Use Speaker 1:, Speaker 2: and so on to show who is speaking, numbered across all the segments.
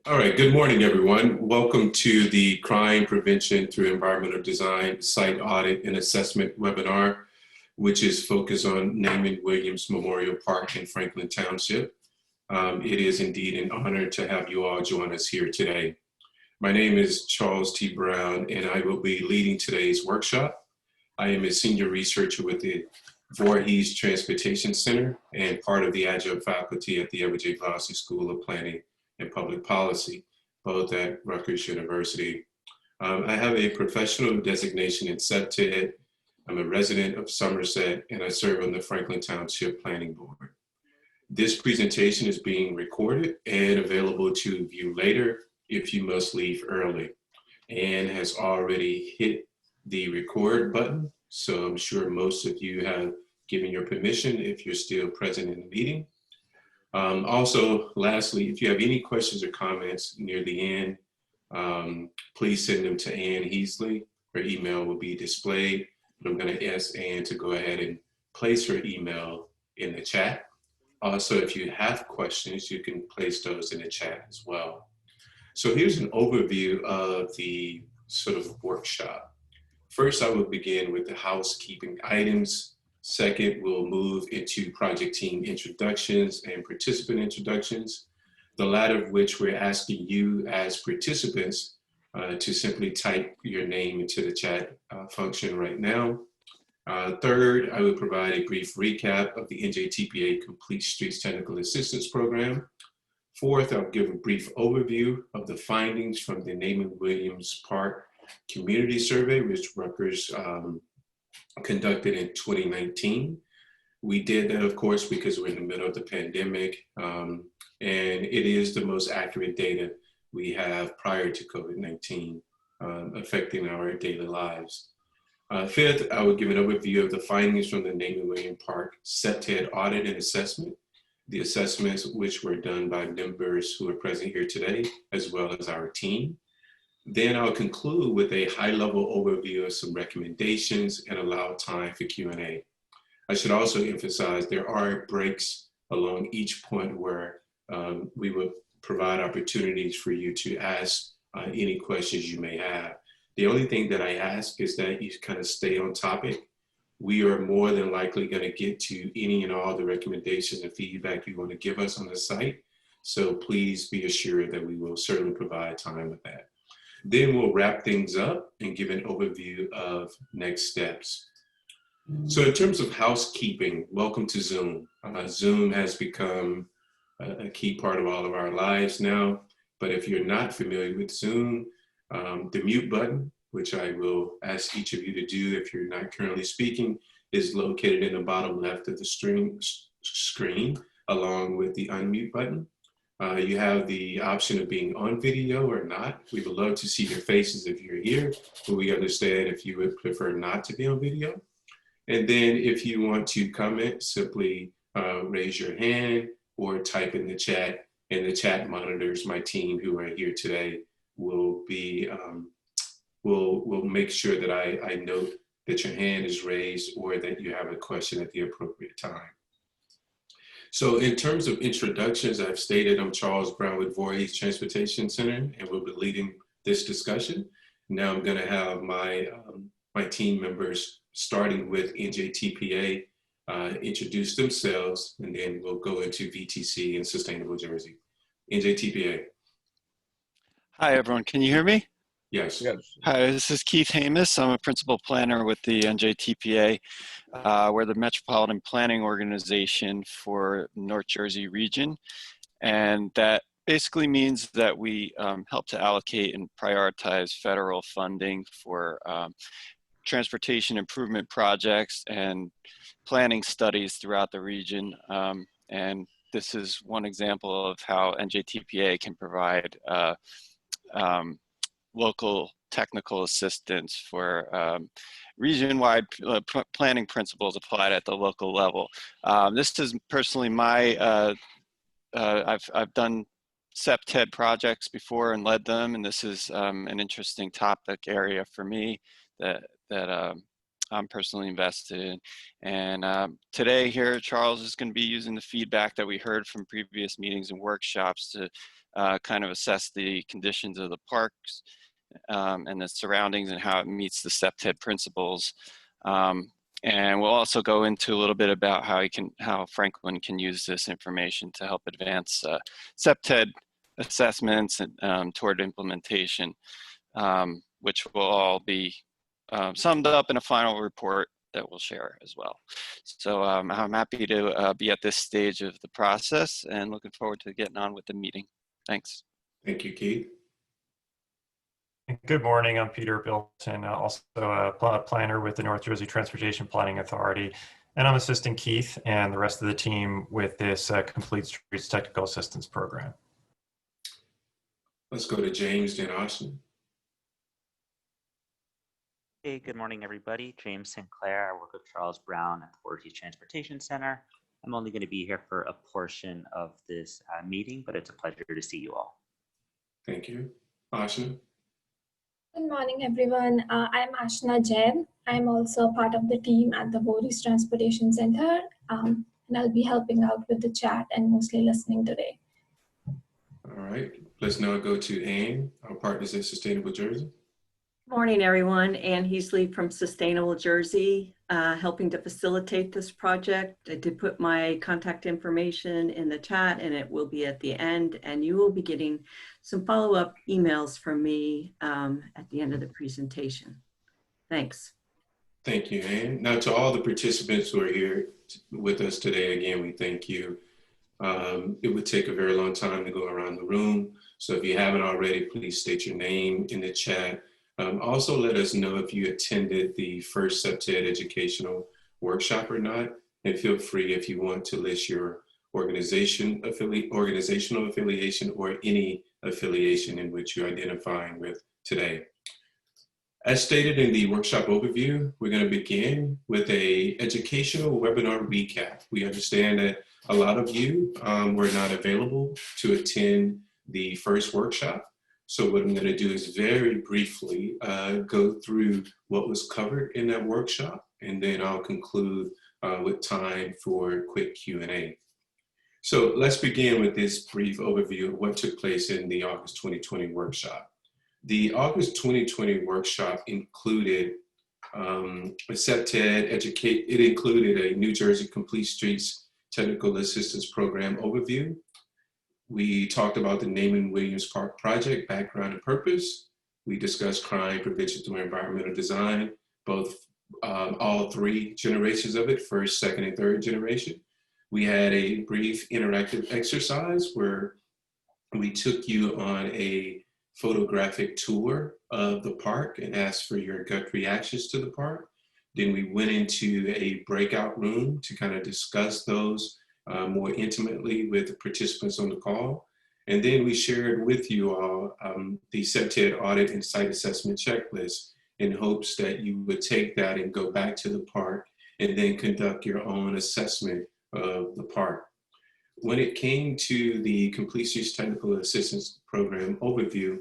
Speaker 1: All right, good morning, everyone. Welcome to the Crime Prevention Through Environmental Design Site Audit and Assessment webinar, which is focused on Naaman Williams Memorial Park in Franklin Township. It is indeed an honor to have you all join us here today. My name is Charles T. Brown, and I will be leading today's workshop. I am a senior researcher with the Voorhees Transportation Center and part of the adjunct faculty at the Edward J. Vossi School of Planning and Public Policy, both at Rutgers University. I have a professional designation in CPTED. I'm a resident of Somerset, and I serve on the Franklin Township Planning Board. This presentation is being recorded and available to view later if you must leave early, and has already hit the record button. So I'm sure most of you have given your permission if you're still present in the meeting. Also, lastly, if you have any questions or comments near the end, please send them to Ann Heasley. Her email will be displayed. But I'm going to ask Ann to go ahead and place her email in the chat. Also, if you have questions, you can place those in the chat as well. So here's an overview of the sort of workshop. First, I will begin with the housekeeping items. Second, we'll move into project team introductions and participant introductions, the latter of which we're asking you as participants to simply type your name into the chat function right now. Third, I will provide a brief recap of the NJTPA Complete Streets Technical Assistance Program. Fourth, I'll give a brief overview of the findings from the Naaman Williams Park Community Survey, which Rutgers conducted in 2019. We did that, of course, because we're in the middle of the pandemic, and it is the most accurate data we have prior to COVID-19 affecting our daily lives. Fifth, I will give an overview of the findings from the Naaman Williams Park CPTED audit and assessment, the assessments which were done by members who are present here today, as well as our team. Then I'll conclude with a high-level overview of some recommendations and allow time for Q&A. I should also emphasize there are breaks along each point where we will provide opportunities for you to ask any questions you may have. The only thing that I ask is that you kind of stay on topic. We are more than likely going to get to any and all the recommendations and feedback you want to give us on the site. So please be assured that we will certainly provide time with that. Then we'll wrap things up and give an overview of next steps. So in terms of housekeeping, welcome to Zoom. Zoom has become a key part of all of our lives now, but if you're not familiar with Zoom, the mute button, which I will ask each of you to do if you're not currently speaking, is located in the bottom left of the screen, along with the unmute button. You have the option of being on video or not. We would love to see your faces if you're here, but we understand if you would prefer not to be on video. And then if you want to comment, simply raise your hand or type in the chat, and the chat monitors, my team who are here today, will be, will make sure that I note that your hand is raised or that you have a question at the appropriate time. So in terms of introductions, I've stated I'm Charles Brown with Voorhees Transportation Center, and we'll be leading this discussion. Now I'm going to have my team members, starting with NJTPA, introduce themselves, and then we'll go into VTC and Sustainable Jersey. NJTPA.
Speaker 2: Hi, everyone. Can you hear me?
Speaker 1: Yes.
Speaker 2: Hi, this is Keith Hamus. I'm a principal planner with the NJTPA. We're the Metropolitan Planning Organization for North Jersey region. And that basically means that we help to allocate and prioritize federal funding for transportation improvement projects and planning studies throughout the region. And this is one example of how NJTPA can provide local technical assistance for region-wide planning principles applied at the local level. This is personally my, I've done CPTED projects before and led them, and this is an interesting topic area for me that I'm personally invested in. And today here, Charles is going to be using the feedback that we heard from previous meetings and workshops to kind of assess the conditions of the parks and the surroundings and how it meets the CPTED principles. And we'll also go into a little bit about how Franklin can use this information to help advance CPTED assessments and toward implementation, which will all be summed up in a final report that we'll share as well. So I'm happy to be at this stage of the process and looking forward to getting on with the meeting. Thanks.
Speaker 1: Thank you, Keith.
Speaker 3: Good morning. I'm Peter Bilton, also a planner with the North Jersey Transportation Planning Authority, and I'm assisting Keith and the rest of the team with this Complete Streets Technical Assistance Program.
Speaker 1: Let's go to James, then Austin.
Speaker 4: Hey, good morning, everybody. James Sinclair. I work with Charles Brown at the Voorhees Transportation Center. I'm only going to be here for a portion of this meeting, but it's a pleasure to see you all.
Speaker 1: Thank you. Ashna.
Speaker 5: Good morning, everyone. I'm Ashna Jain. I'm also part of the team at the Voorhees Transportation Center, and I'll be helping out with the chat and mostly listening today.
Speaker 1: All right. Let's now go to Anne, our partners at Sustainable Jersey.
Speaker 6: Good morning, everyone. Ann Heasley from Sustainable Jersey, helping to facilitate this project. I did put my contact information in the chat, and it will be at the end, and you will be getting some follow-up emails from me at the end of the presentation. Thanks.
Speaker 1: Thank you, Anne. Now, to all the participants who are here with us today, again, we thank you. It would take a very long time to go around the room, so if you haven't already, please state your name in the chat. Also, let us know if you attended the first CPTED educational workshop or not, and feel free if you want to list your organizational affiliation or any affiliation in which you're identifying with today. As stated in the workshop overview, we're going to begin with an educational webinar recap. We understand that a lot of you were not available to attend the first workshop. So what I'm going to do is very briefly go through what was covered in that workshop, and then I'll conclude with time for quick Q&A. So let's begin with this brief overview of what took place in the August 2020 workshop. The August 2020 workshop included a CPTED it included a New Jersey Complete Streets Technical Assistance Program overview. We talked about the Naaman Williams Park project, background and purpose. We discussed crime prevention through environmental design, all three generations of it, first, second, and third generation. We had a brief interactive exercise where we took you on a photographic tour of the park and asked for your gut reactions to the park. Then we went into a breakout room to kind of discuss those more intimately with the participants on the call. And then we shared with you all the CPTED audit and site assessment checklist in hopes that you would take that and go back to the park and then conduct your own assessment of the park. When it came to the Complete Streets Technical Assistance Program overview,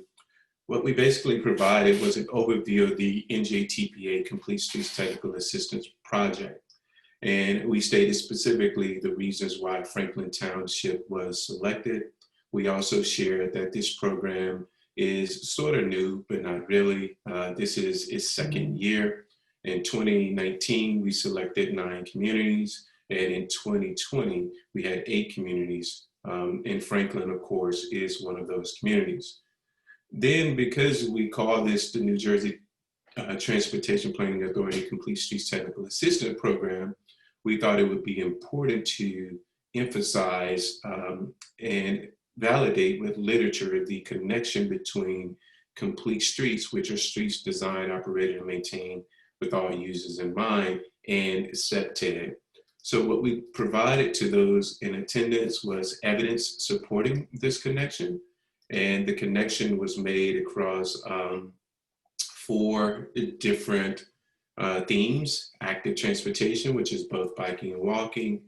Speaker 1: what we basically provided was an overview of the NJTPA Complete Streets Technical Assistance Project. And we stated specifically the reasons why Franklin Township was selected. We also shared that this program is sort of new, but not really. This is its second year. In 2019, we selected 9 communities. And in 2020, we had 8 communities. And Franklin, of course, is one of those communities. Then, because we call this the New Jersey Transportation Planning Authority Complete Streets Technical Assistance Program, we thought it would be important to emphasize and validate with literature the connection between complete streets, which are streets designed, operated, and maintained with all users in mind, and CPTED. So what we provided to those in attendance was evidence supporting this connection. And the connection was made across 4 different themes: active transportation, which is both biking and walking,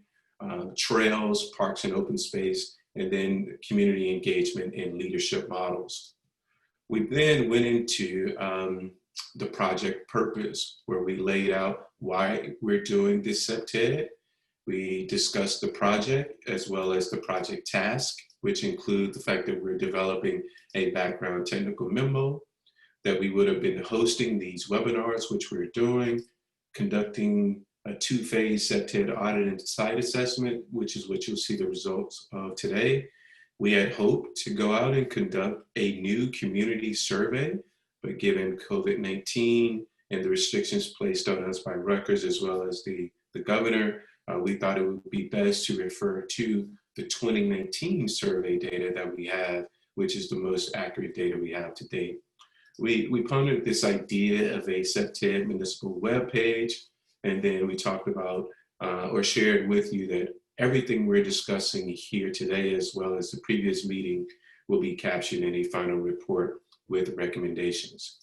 Speaker 1: trails, parks and open space, and then community engagement and leadership models. We then went into the project purpose, where we laid out why we're doing this CPTED. We discussed the project as well as the project task, which include the fact that we're developing a background technical memo, that we would have been hosting these webinars, which we're doing, conducting a two-phase CPTED audit and site assessment, which is what you'll see the results of today. We had hoped to go out and conduct a new community survey, but given COVID-19 and the restrictions placed on us by Rutgers as well as the governor, we thought it would be best to refer to the 2019 survey data that we have, which is the most accurate data we have to date. We pondered this idea of a CPTED municipal webpage, and then we talked about or shared with you that everything we're discussing here today, as well as the previous meeting, will be captured in a final report with recommendations.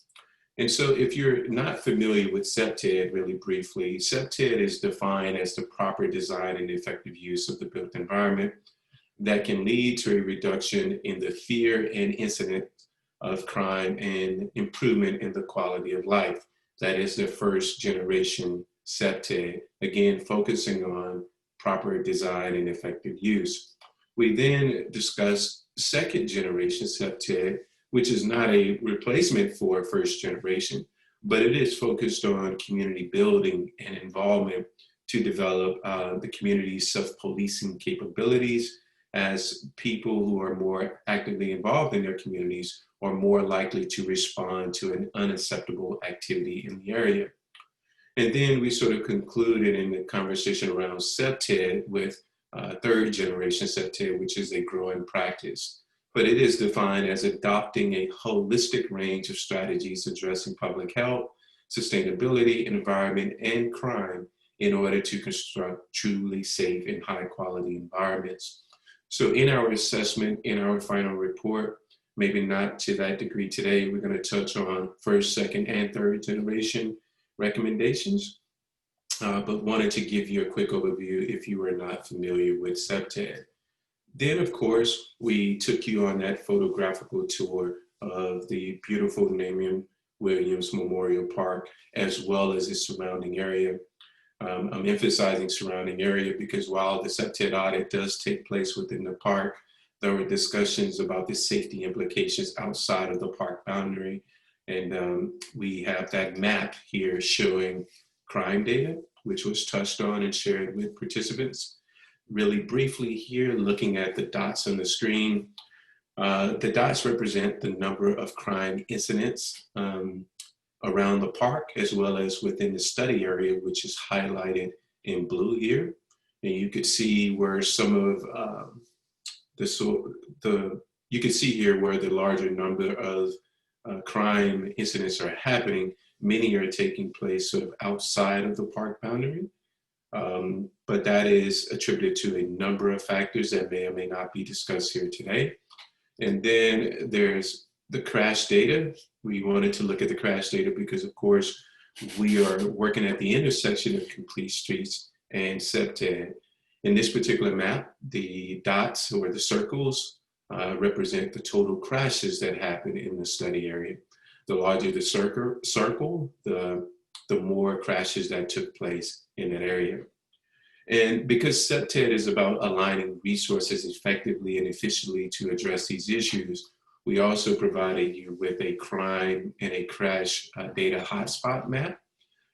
Speaker 1: And so if you're not familiar with CPTED, really briefly, CPTED is defined as the proper design and effective use of the built environment that can lead to a reduction in the fear and incident of crime and improvement in the quality of life. That is the first generation CPTED, again, focusing on proper design and effective use. We then discussed second generation CPTED, which is not a replacement for first generation, but it is focused on community building and involvement to develop the community's self-policing capabilities, as people who are more actively involved in their communities are more likely to respond to an unacceptable activity in the area. And then we sort of concluded in the conversation around CPTED with third generation CPTED, which is a growing practice. But it is defined as adopting a holistic range of strategies addressing public health, sustainability, environment, and crime in order to construct truly safe and high quality environments. So in our assessment, in our final report, maybe not to that degree today, we're going to touch on first, second, and third generation recommendations, but wanted to give you a quick overview if you are not familiar with CPTED. Then, of course, we took you on that photographical tour of the beautiful Naaman Williams Memorial Park, as well as its surrounding area. I'm emphasizing surrounding area because while the CPTED audit does take place within the park, there were discussions about the safety implications outside of the park boundary. And we have that map here showing crime data, which was touched on and shared with participants. Really briefly here, looking at the dots on the screen, the dots represent the number of crime incidents around the park, as well as within the study area, which is highlighted in blue here. And you could see where some of you can see here where the larger number of crime incidents are happening. Many are taking place sort of outside of the park boundary. But that is attributed to a number of factors that may or may not be discussed here today. And then there's the crash data. We wanted to look at the crash data because, of course, we are working at the intersection of complete streets and CPTED. In this particular map, the dots or the circles represent the total crashes that happen in the study area. The larger the circle, the more crashes that took place in that area. And because CPTED is about aligning resources effectively and efficiently to address these issues, we also provided you with a crime and a crash data hotspot map.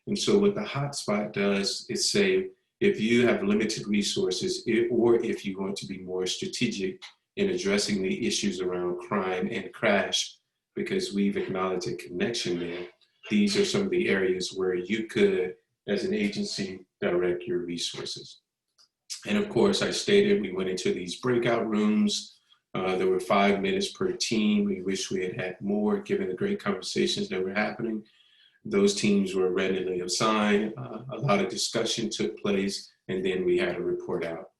Speaker 1: And so what the hotspot does is say, if you have limited resources, or if you want to be more strategic in addressing the issues around crime and crash, because we've acknowledged a connection there, these are some of the areas where you could, as an agency, direct your resources. And of course, I stated we went into these breakout rooms. There were 5 minutes per team. We wish we had had more, given the great conversations that were happening. Those teams were randomly assigned. A lot of discussion took place, and then we had a report out.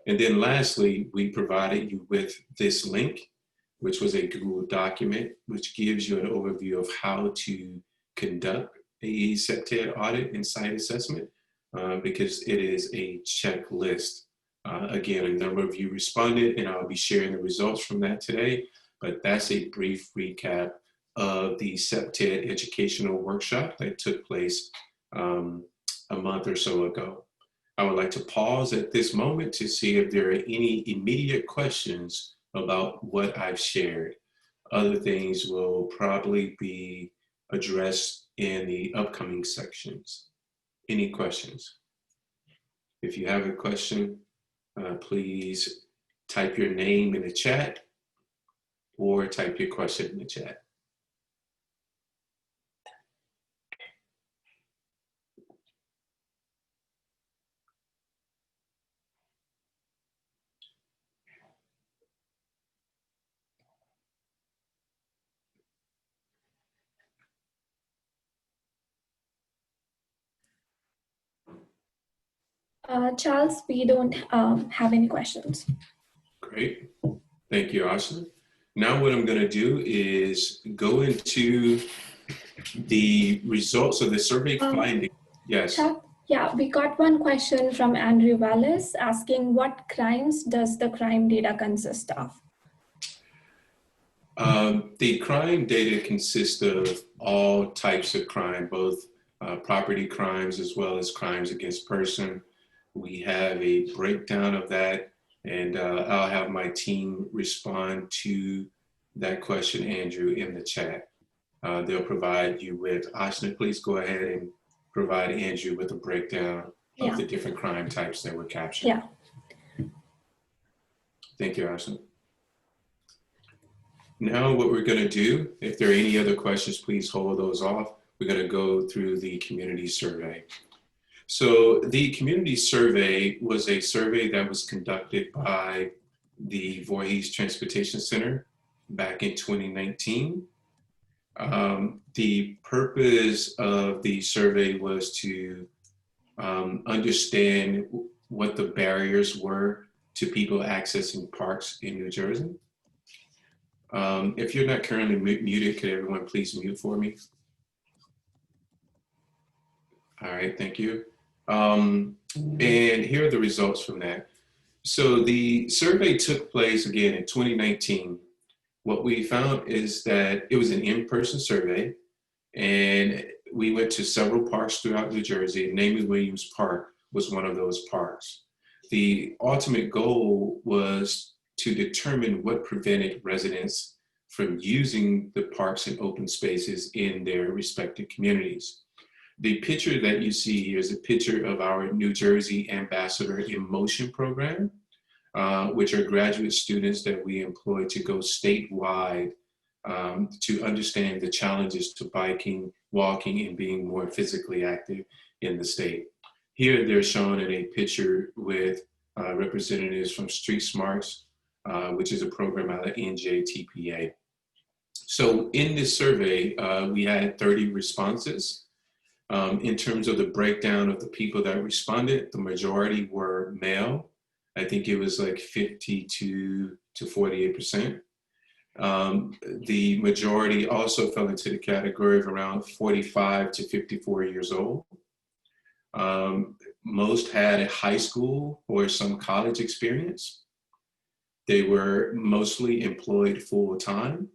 Speaker 1: And then lastly, we provided you with this link, which was a Google document, which gives you an overview of how to conduct a CPTED audit and site assessment, because it is a checklist. Again, a number of you responded, and I'll be sharing the results from that today, but that's a brief recap of the CPTED educational workshop that took place a month or so ago. I would like to pause at this moment to see if there are any immediate questions about what I've shared. Other things will probably be addressed in the upcoming sections. Any questions? If you have a question, please type your name in the chat or type your question in the chat.
Speaker 5: Charles, we don't have any questions.
Speaker 1: Great. Thank you, Ashna. Now what I'm going to do is go into the results of the survey finding. Yes.
Speaker 5: Chuck, yeah, we got one question from Andrew Wallace asking, what crimes does the crime data consist of?
Speaker 1: The crime data consists of all types of crime, both property crimes as well as crimes against person. We have a breakdown of that, and I'll have my team respond to that question, Andrew, in the chat. They'll provide you with, Ashna, please go ahead and provide Andrew with a breakdown of the different crime types that were captured.
Speaker 5: Yeah.
Speaker 1: Thank you, Ashna. Now what we're going to do, if there are any other questions, please hold those off. We're going to go through the community survey. So the community survey was a survey that was conducted by the Voorhees Transportation Center back in 2019. The purpose of the survey was to understand what the barriers were to people accessing parks in New Jersey. If you're not currently muted, could everyone please mute for me? All right, thank you. And here are the results from that. So the survey took place again in 2019. What we found is that it was an in-person survey, and we went to several parks throughout New Jersey. Naaman Williams Park was one of those parks. The ultimate goal was to determine what prevented residents from using the parks and open spaces in their respective communities. The picture that you see here is a picture of our New Jersey Ambassador in Motion program, which are graduate students that we employ to go statewide to understand the challenges to biking, walking, and being more physically active in the state. Here they're shown in a picture with representatives from Street Smarts, which is a program out of NJTPA. So in this survey, we had 30 responses. In terms of the breakdown of the people that responded, the majority were male. I think it was like 52 to 48%. The majority also fell into the category of around 45 to 54 years old. Most had a high school or some college experience. They were mostly employed full-time.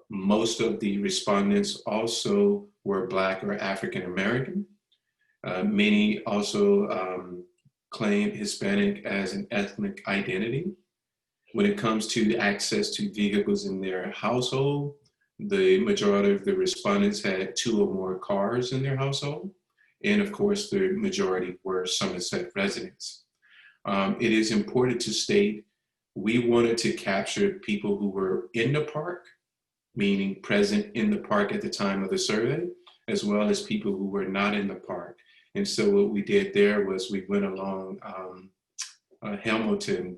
Speaker 1: Most of the respondents also were Black or African American. Many also claim Hispanic as an ethnic identity. When it comes to access to vehicles in their household, the majority of the respondents had 2 or more cars in their household. And of course, the majority were Somerset residents. It is important to state, we wanted to capture people who were in the park, meaning present in the park at the time of the survey, as well as people who were not in the park. And so what we did there was we went along Hamilton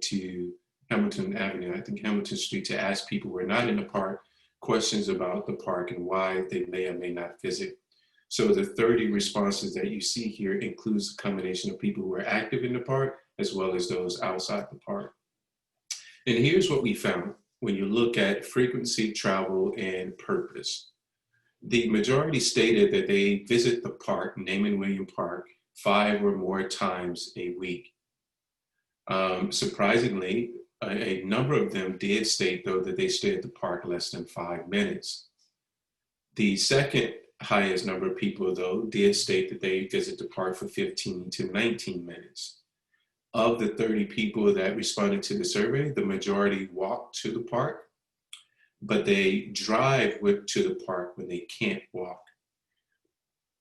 Speaker 1: Avenue, I think Hamilton Street, to ask people who were not in the park questions about the park and why they may or may not visit. So the 30 responses that you see here includes a combination of people who are active in the park as well as those outside the park. And here's what we found when you look at frequency, travel, and purpose. The majority stated that they visit the park, Naaman Williams Park, 5 or more times a week. Surprisingly, a number of them did state, though, that they stayed at the park less than 5 minutes. The second highest number of people, though, did state that they visit the park for 15 to 19 minutes. Of the 30 people that responded to the survey, the majority walked to the park, but they drive to the park when they can't walk.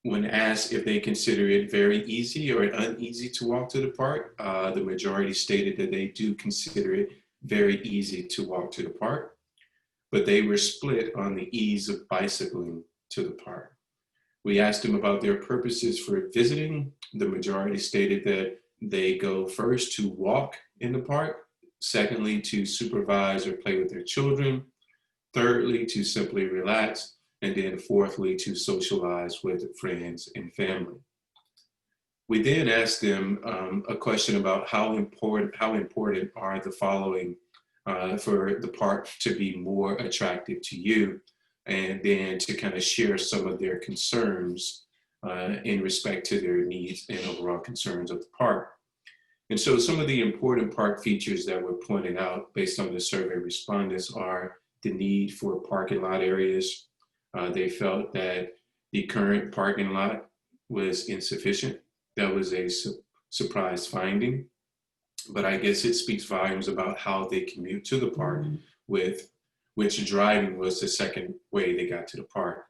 Speaker 1: When asked if they consider it very easy or uneasy to walk to the park, the majority stated that they do consider it very easy to walk to the park, but they were split on the ease of bicycling to the park. We asked them about their purposes for visiting. The majority stated that they go first to walk in the park, secondly, to supervise or play with their children, thirdly, to simply relax, and then fourthly, to socialize with friends and family. We then asked them a question about how important are the following for the park to be more attractive to you, and then to kind of share some of their concerns in respect to their needs and overall concerns of the park. And so some of the important park features that were pointed out based on the survey respondents are the need for parking lot areas. They felt that the current parking lot was insufficient. That was a surprise finding, but I guess it speaks volumes about how they commute to the park, with which driving was the second way they got to the park.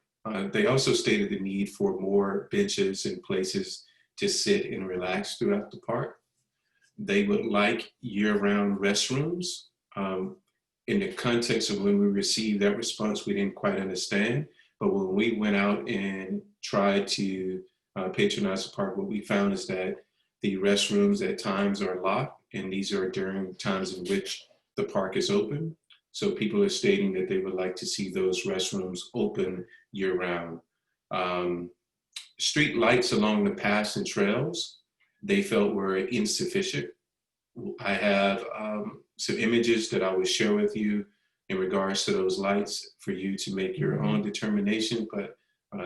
Speaker 1: They also stated the need for more benches and places to sit and relax throughout the park. They would like year-round restrooms. In the context of when we received that response, we didn't quite understand. But when we went out and tried to patronize the park, what we found is that the restrooms at times are locked, and these are during times in which the park is open. So people are stating that they would like to see those restrooms open year-round. Street lights along the paths and trails, they felt were insufficient. I have some images that I will share with you in regards to those lights for you to make your own determination, but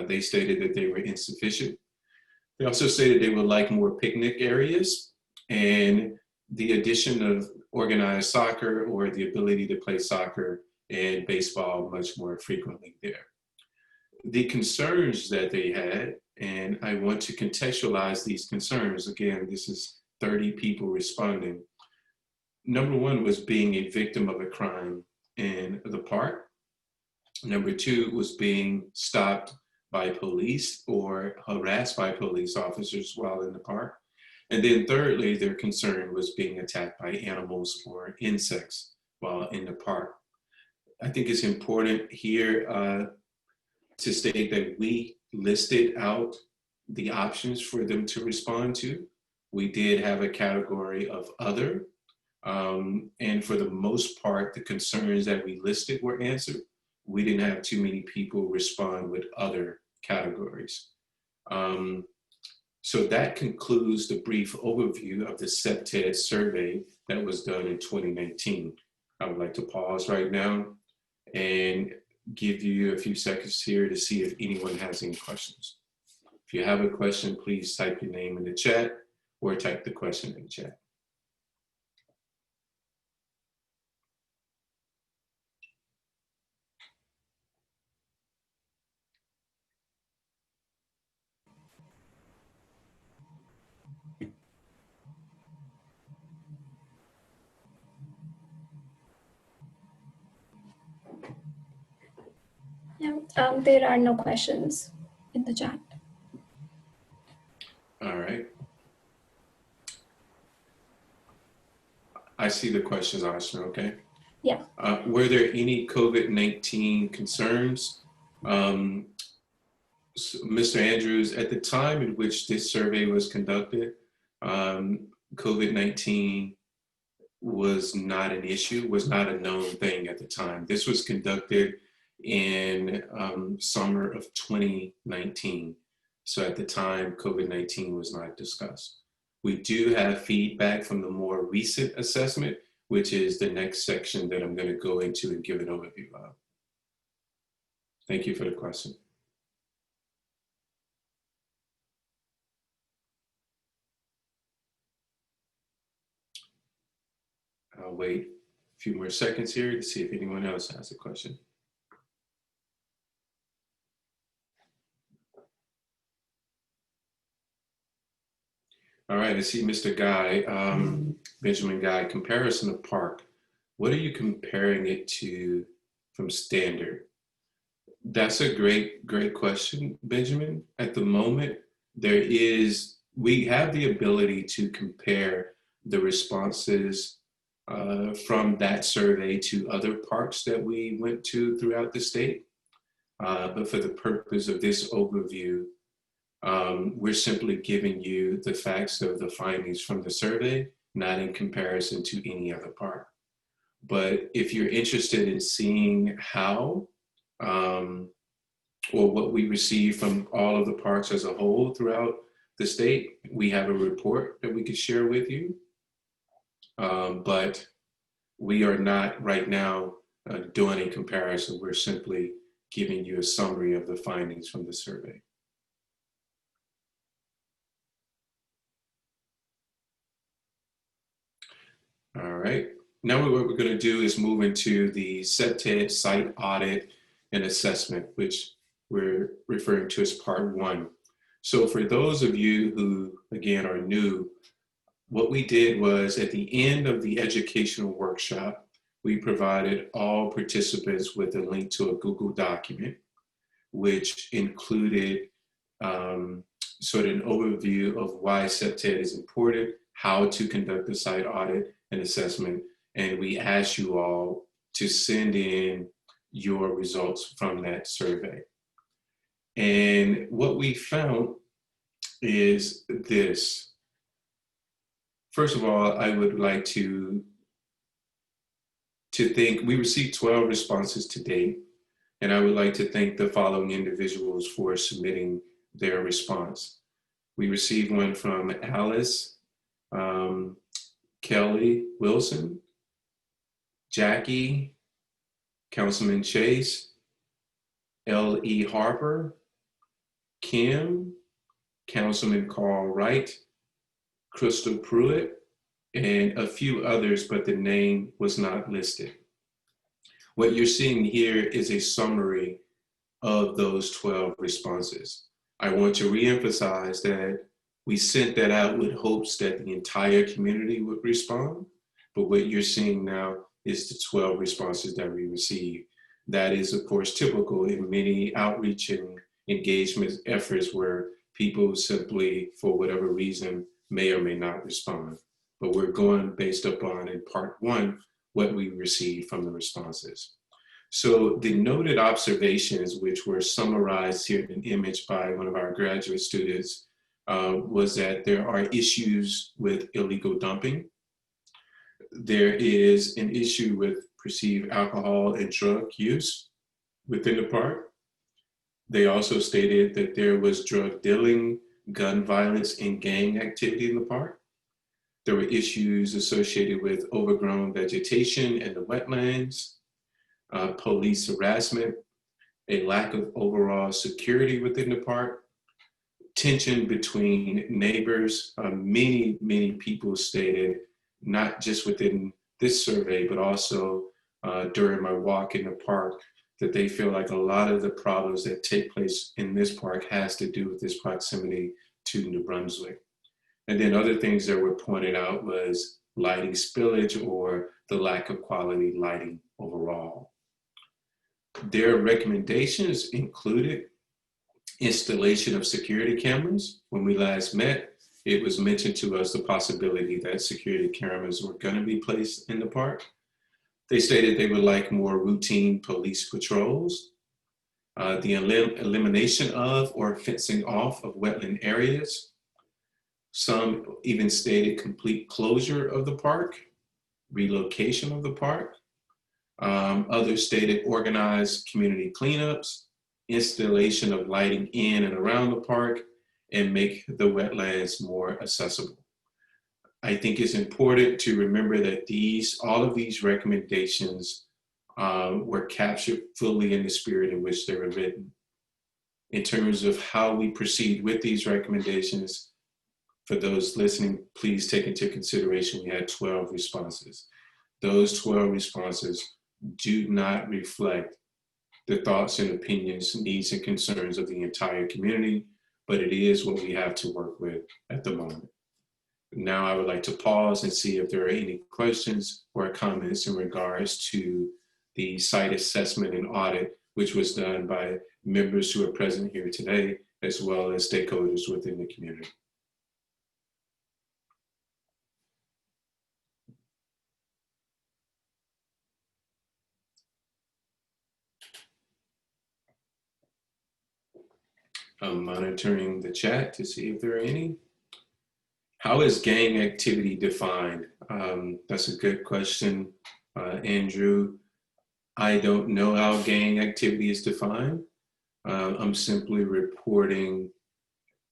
Speaker 1: they stated that they were insufficient. They also stated they would like more picnic areas and the addition of organized soccer or the ability to play soccer and baseball much more frequently there. The concerns that they had, and I want to contextualize these concerns. Again, this is 30 people responding. Number one was being a victim of a crime in the park. Number two was being stopped by police or harassed by police officers while in the park. And then thirdly, their concern was being attacked by animals or insects while in the park. I think it's important here to state that we listed out the options for them to respond to. We did have a category of other, and for the most part, the concerns that we listed were answered. We didn't have too many people respond with other categories. So that concludes the brief overview of the CPTED survey that was done in 2019. I would like to pause right now and give you a few seconds here to see if anyone has any questions. If you have a question, please type your name in the chat or type the question in the chat.
Speaker 5: Yeah, there are no questions in the chat.
Speaker 1: All right. I see the questions, Ashna, okay?
Speaker 5: Yeah.
Speaker 1: Were there any COVID-19 concerns? Mr. Andrews, at the time in which this survey was conducted, COVID-19 was not an issue, was not a known thing at the time. This was conducted in summer of 2019. So at the time, COVID-19 was not discussed. We do have feedback from the more recent assessment, which is the next section that I'm going to go into and give an overview of. Thank you for the question. I'll wait a few more seconds here to see if anyone else has a question. All right, I see Mr. Guy, Benjamin Guy, comparison of park. What are you comparing it to from standard? That's a great question, Benjamin. At the moment, we have the ability to compare the responses from that survey to other parks that we went to throughout the state. But for the purpose of this overview, we're simply giving you the facts of the findings from the survey, not in comparison to any other park. But if you're interested in seeing how or what we receive from all of the parks as a whole throughout the state, we have a report that we could share with you. But we are not right now doing a comparison. We're simply giving you a summary of the findings from the survey. All right, now what we're going to do is move into the CPTED site audit and assessment, which we're referring to as part 1. So for those of you who, again, are new, what we did was at the end of the educational workshop, we provided all participants with a link to a Google document, which included sort of an overview of why CPTED is important, how to conduct the site audit and assessment, and we asked you all to send in your results from that survey. And what we found is this. First of all, I would like to thank, we received 12 responses to date, and I would like to thank the following individuals for submitting their response. We received one from Alice, Kelly Wilson, Jackie, Councilman Chase, L.E. Harper, Kim, Councilman Carl Wright, Crystal Pruitt, and a few others, but the name was not listed. What you're seeing here is a summary of those 12 responses. I want to reemphasize that we sent that out with hopes that the entire community would respond, but what you're seeing now is the 12 responses that we received. That is, of course, typical in many outreach and engagement efforts where people simply, for whatever reason, may or may not respond. But we're going based upon, in part 1, what we received from the responses. So the noted observations, which were summarized here in an image by one of our graduate students, was that there are issues with illegal dumping. There is an issue with perceived alcohol and drug use within the park. They also stated that there was drug dealing, gun violence, and gang activity in the park. There were issues associated with overgrown vegetation in the wetlands, police harassment, a lack of overall security within the park, tension between neighbors. Many people stated, not just within this survey, but also during my walk in the park, that they feel like a lot of the problems that take place in this park has to do with this proximity to New Brunswick. And then other things that were pointed out was lighting spillage or the lack of quality lighting overall. Their recommendations included installation of security cameras. When we last met, it was mentioned to us the possibility that security cameras were going to be placed in the park. They stated they would like more routine police patrols, the elimination of or fencing off of wetland areas. Some even stated complete closure of the park, relocation of the park. Others stated organized community cleanups, installation of lighting in and around the park, and make the wetlands more accessible. I think it's important to remember that all of these recommendations were captured fully in the spirit in which they were written. In terms of how we proceed with these recommendations, for those listening, please take into consideration we had 12 responses. Those 12 responses do not reflect the thoughts and opinions, needs and concerns of the entire community, but it is what we have to work with at the moment. Now I would like to pause and see if there are any questions or comments in regards to the site assessment and audit, which was done by members who are present here today, as well as stakeholders within the community. I'm monitoring the chat to see if there are any. How is gang activity defined? That's a good question, Andrew. I don't know how gang activity is defined. I'm simply reporting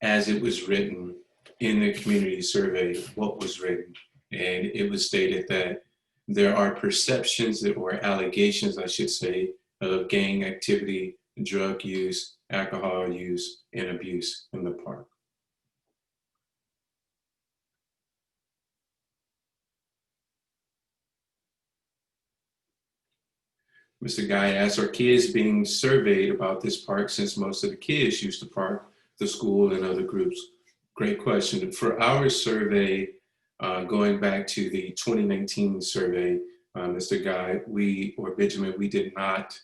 Speaker 1: as it was written in the community survey, what was written. And it was stated that there are perceptions or allegations, I should say, of gang activity, drug use, alcohol use, and abuse in the park. Mr. Guy asks, are kids being surveyed about this park since most of the kids use the park, the school, and other groups? Great question. For our survey, going back to the 2019 survey, Mr. Guy, Benjamin, we did not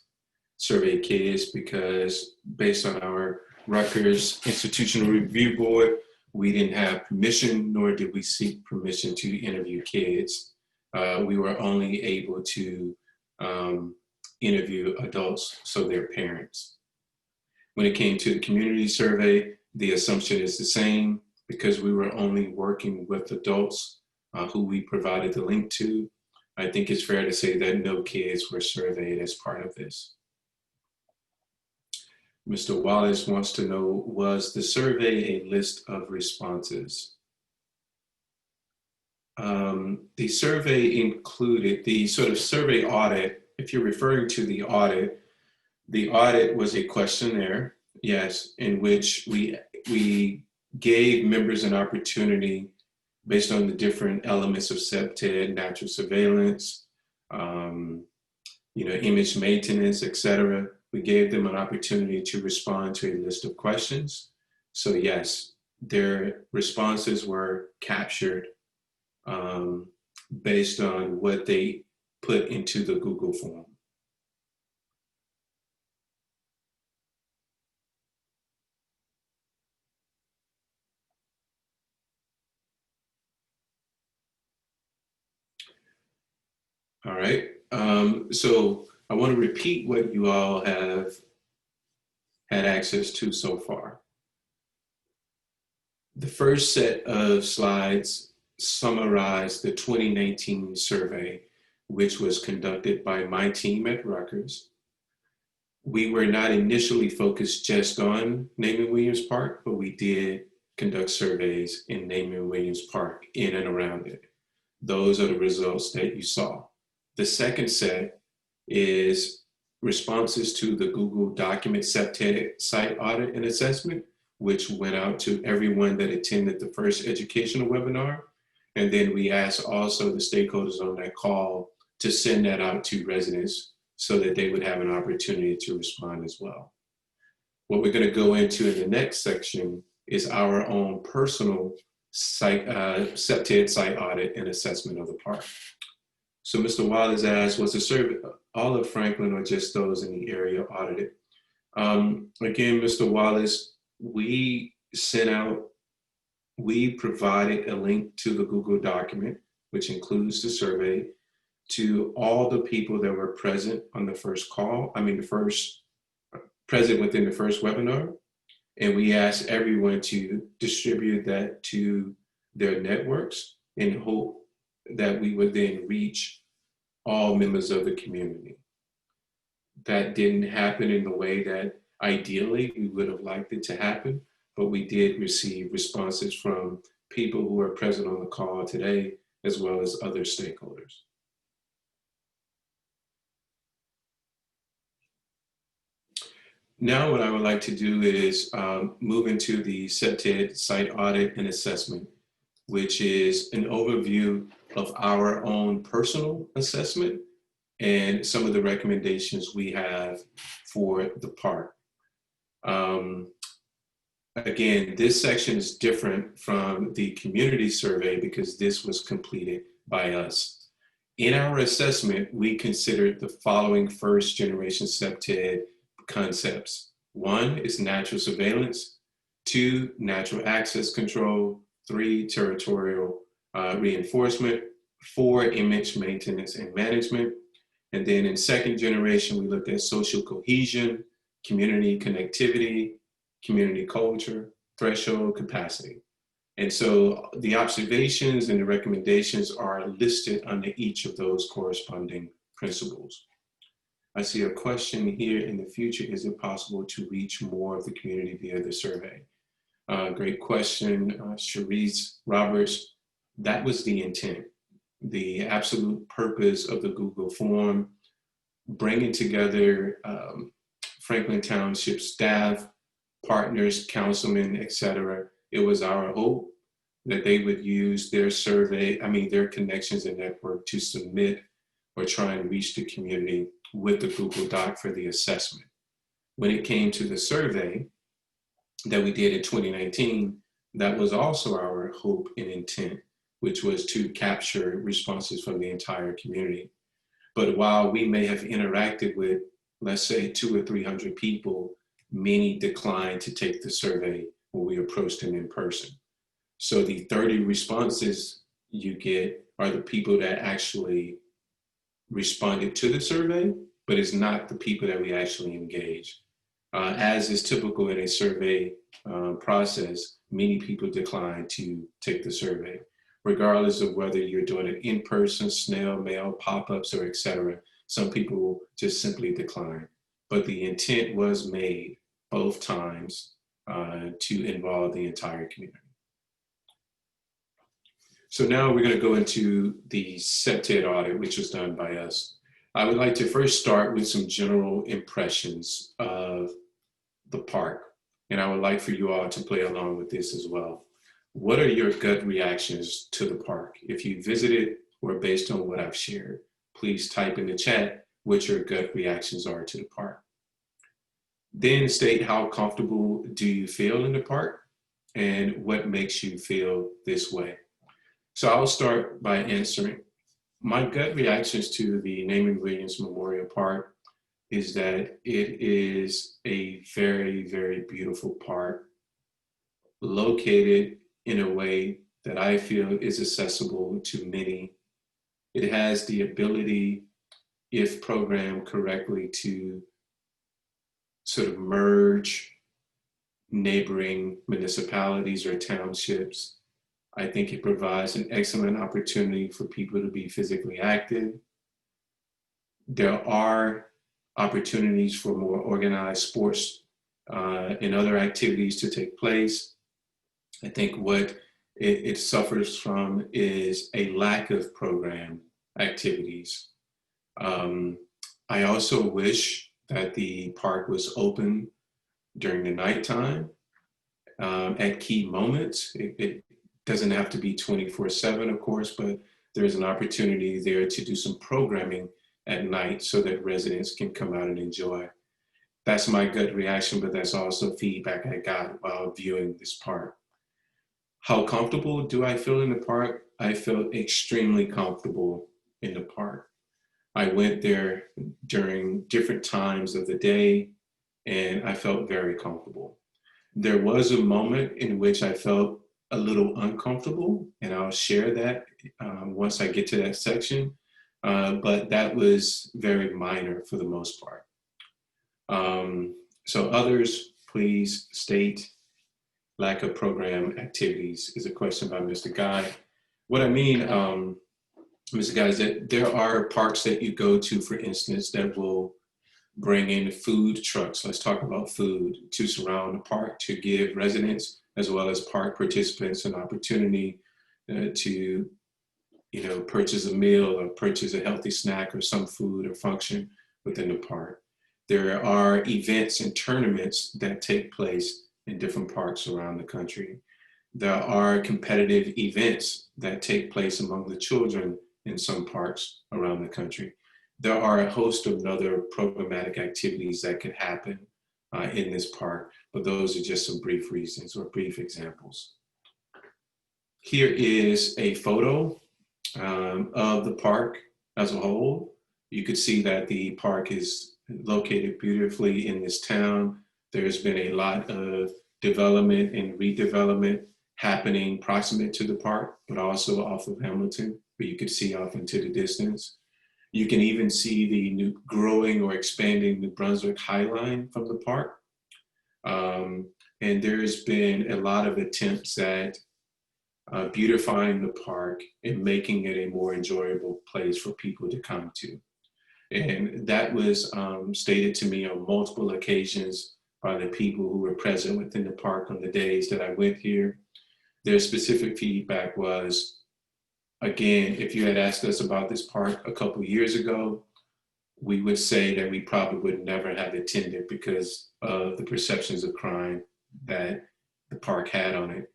Speaker 1: survey kids because based on our Rutgers Institutional Review Board, we didn't have permission, nor did we seek permission to interview kids. We were only able to interview adults, so their parents. When it came to the community survey, the assumption is the same because we were only working with adults who we provided the link to. I think it's fair to say that no kids were surveyed as part of this. Mr. Wallace wants to know, was the survey a list of responses? The survey included the sort of survey audit. If you're referring to the audit was a questionnaire, yes, in which we gave members an opportunity based on the different elements of CPTED, natural surveillance, image maintenance, etc. We gave them an opportunity to respond to a list of questions. So yes, their responses were captured based on what they put into the Google form. All right, so I want to repeat what you all have had access to so far. The first set of slides summarize the 2019 survey, which was conducted by my team at Rutgers. We were not initially focused just on Naaman Williams Park, but we did conduct surveys in Naaman Williams Park in and around it. Those are the results that you saw. The second set is responses to the Google document CPTED site audit and assessment, which went out to everyone that attended the first educational webinar. And then we asked also the stakeholders on that call to send that out to residents so that they would have an opportunity to respond as well. What we're going to go into in the next section is our own personal CPTED site audit and assessment of the park. So Mr. Wallace asked, was the survey all of Franklin or just those in the area audited? Again, Mr. Wallace, we provided a link to the Google document, which includes the survey, to all the people that were present on the first call, present within the first webinar. And we asked everyone to distribute that to their networks in hope that we would then reach all members of the community. That didn't happen in the way that ideally we would have liked it to happen, but we did receive responses from people who are present on the call today, as well as other stakeholders. Now what I would like to do is move into the CPTED site audit and assessment, which is an overview of our own personal assessment and some of the recommendations we have for the park. Again, this section is different from the community survey because this was completed by us. In our assessment, we considered the following first generation CPTED concepts. 1 is natural surveillance, 2, natural access control, 3, territorial reinforcement, 4, image maintenance and management. And then in second generation, we looked at social cohesion, community connectivity, community culture, threshold, capacity. And so the observations and the recommendations are listed under each of those corresponding principles. I see a question here: in the future, is it possible to reach more of the community via the survey? Great question, Cherise Roberts. That was the intent. The absolute purpose of the Google form, bringing together Franklin Township staff, partners, councilmen, et cetera. It was our hope that they would use their survey, their connections and network to submit or try and reach the community with the Google Doc for the assessment. When it came to the survey that we did in 2019, that was also our hope and intent, which was to capture responses from the entire community. But while we may have interacted with, let's say, 200 or 300 people, many declined to take the survey when we approached them in person. So the 30 responses you get are the people that actually responded to the survey, but it's not the people that we actually engage. As is typical in a survey process, many people decline to take the survey, regardless of whether you're doing it in person, snail mail, pop-ups, or et cetera. Some people just simply decline. But the intent was made both times to involve the entire community. So now we're going to go into the CPTED audit, which was done by us. I would like to first start with some general impressions of the park. And I would like for you all to play along with this as well. What are your gut reactions to the park? If you visited or based on what I've shared, please type in the chat what your gut reactions are to the park. Then state how comfortable do you feel in the park and what makes you feel this way. So I'll start by answering. My gut reactions to the Naaman Williams Memorial Park is that it is a very, very beautiful park located in a way that I feel is accessible to many. It has the ability, if programmed correctly, to sort of merge neighboring municipalities or townships. I think it provides an excellent opportunity for people to be physically active. There are opportunities for more organized sports and other activities to take place. I think what it suffers from is a lack of program activities. I also wish that the park was open during the nighttime at key moments. It doesn't have to be 24/7, of course, but there's an opportunity there to do some programming at night so that residents can come out and enjoy. That's my gut reaction, but that's also feedback I got while viewing this park. How comfortable do I feel in the park? I felt extremely comfortable in the park. I went there during different times of the day, and I felt very comfortable. There was a moment in which I felt a little uncomfortable, and I'll share that once I get to that section, but that was very minor for the most part. So others, please state. Lack of program activities is a question by Mr. Guy. What I mean, Mr. Guy, is that there are parks that you go to, for instance, that will bring in food trucks. Let's talk about food to surround the park to give residents as well as park participants an opportunity to, purchase a meal or purchase a healthy snack or some food or function within the park. There are events and tournaments that take place in different parks around the country. There are competitive events that take place among the children in some parks around the country. There are a host of other programmatic activities that could happen in this park, but those are just some brief reasons or brief examples. Here is a photo of the park as a whole. You could see that the park is located beautifully in this town. There's been a lot of development and redevelopment happening proximate to the park, but also off of Hamilton, where you could see off into the distance. You can even see the new growing or expanding New Brunswick High Line from the park. And there's been a lot of attempts at beautifying the park and making it a more enjoyable place for people to come to. And that was stated to me on multiple occasions by the people who were present within the park on the days that I went here. Their specific feedback was, again, if you had asked us about this park a couple years ago, we would say that we probably would never have attended because of the perceptions of crime that the park had on it.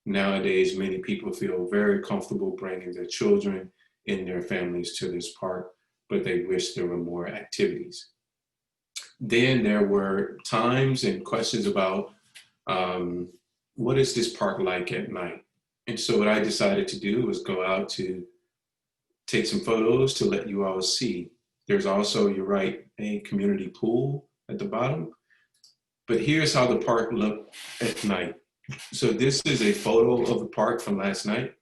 Speaker 1: Nowadays, many people feel very comfortable bringing their children and their families to this park, but they wish there were more activities. Then there were times and questions about what is this park like at night? And so what I decided to do was go out to take some photos to let you all see. There's also, you're right, a community pool at the bottom. But here's how the park looked at night. So this is a photo of the park from last night.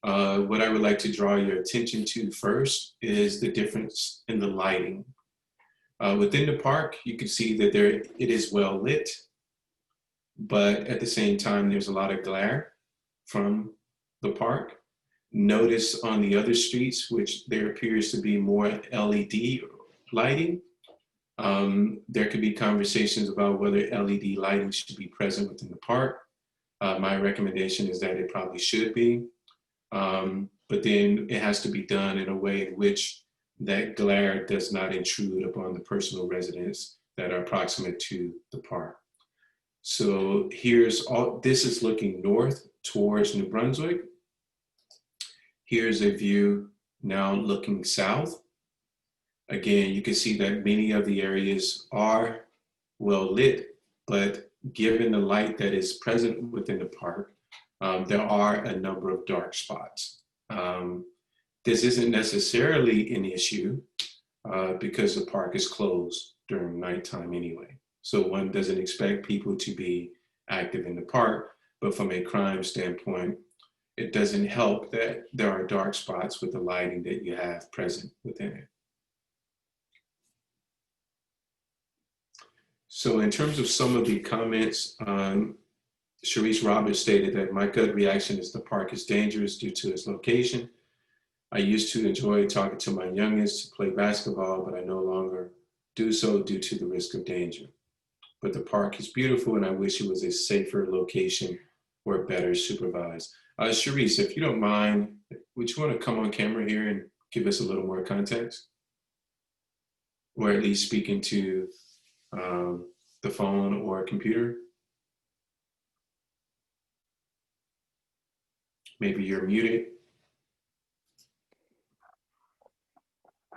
Speaker 1: What I would like to draw your attention to first is the difference in the lighting. Within the park, you can see that it is well lit, but at the same time, there's a lot of glare from the park. Notice on the other streets, which there appears to be more LED lighting. There could be conversations about whether LED lighting should be present within the park. My recommendation is that it probably should be, but then it has to be done in a way in which that glare does not intrude upon the personal residents that are proximate to the park. So this is looking north towards New Brunswick. Here's a view now looking south. Again, you can see that many of the areas are well lit, but given the light that is present within the park, there are a number of dark spots. This isn't necessarily an issue because the park is closed during nighttime anyway. So one doesn't expect people to be active in the park, but from a crime standpoint, it doesn't help that there are dark spots with the lighting that you have present within it. So in terms of some of the comments, Sharice Roberts stated that my gut reaction is the park is dangerous due to its location. I used to enjoy talking to my youngest to play basketball, but I no longer do so due to the risk of danger. But the park is beautiful and I wish it was a safer location or better supervised. Sharice, if you don't mind, would you want to come on camera here and give us a little more context? Or at least speak into the phone or computer? Maybe you're muted.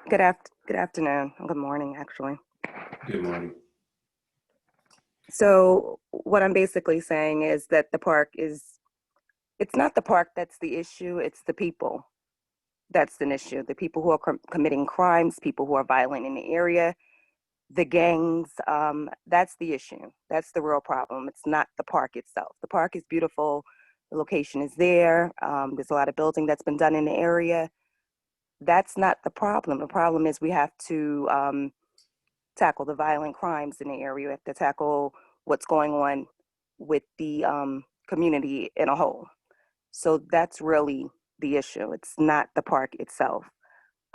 Speaker 7: Good afternoon. Good morning, actually.
Speaker 1: Good morning.
Speaker 7: So what I'm basically saying is that the park it's not the park that's the issue, it's the people that's an issue. The people who are committing crimes, people who are violent in the area, the gangs, that's the issue. That's the real problem. It's not the park itself. The park is beautiful. The location is there. There's a lot of building that's been done in the area. That's not the problem. The problem is we have to tackle the violent crimes in the area. We have to tackle what's going on with the community in a whole. So that's really the issue. It's not the park itself.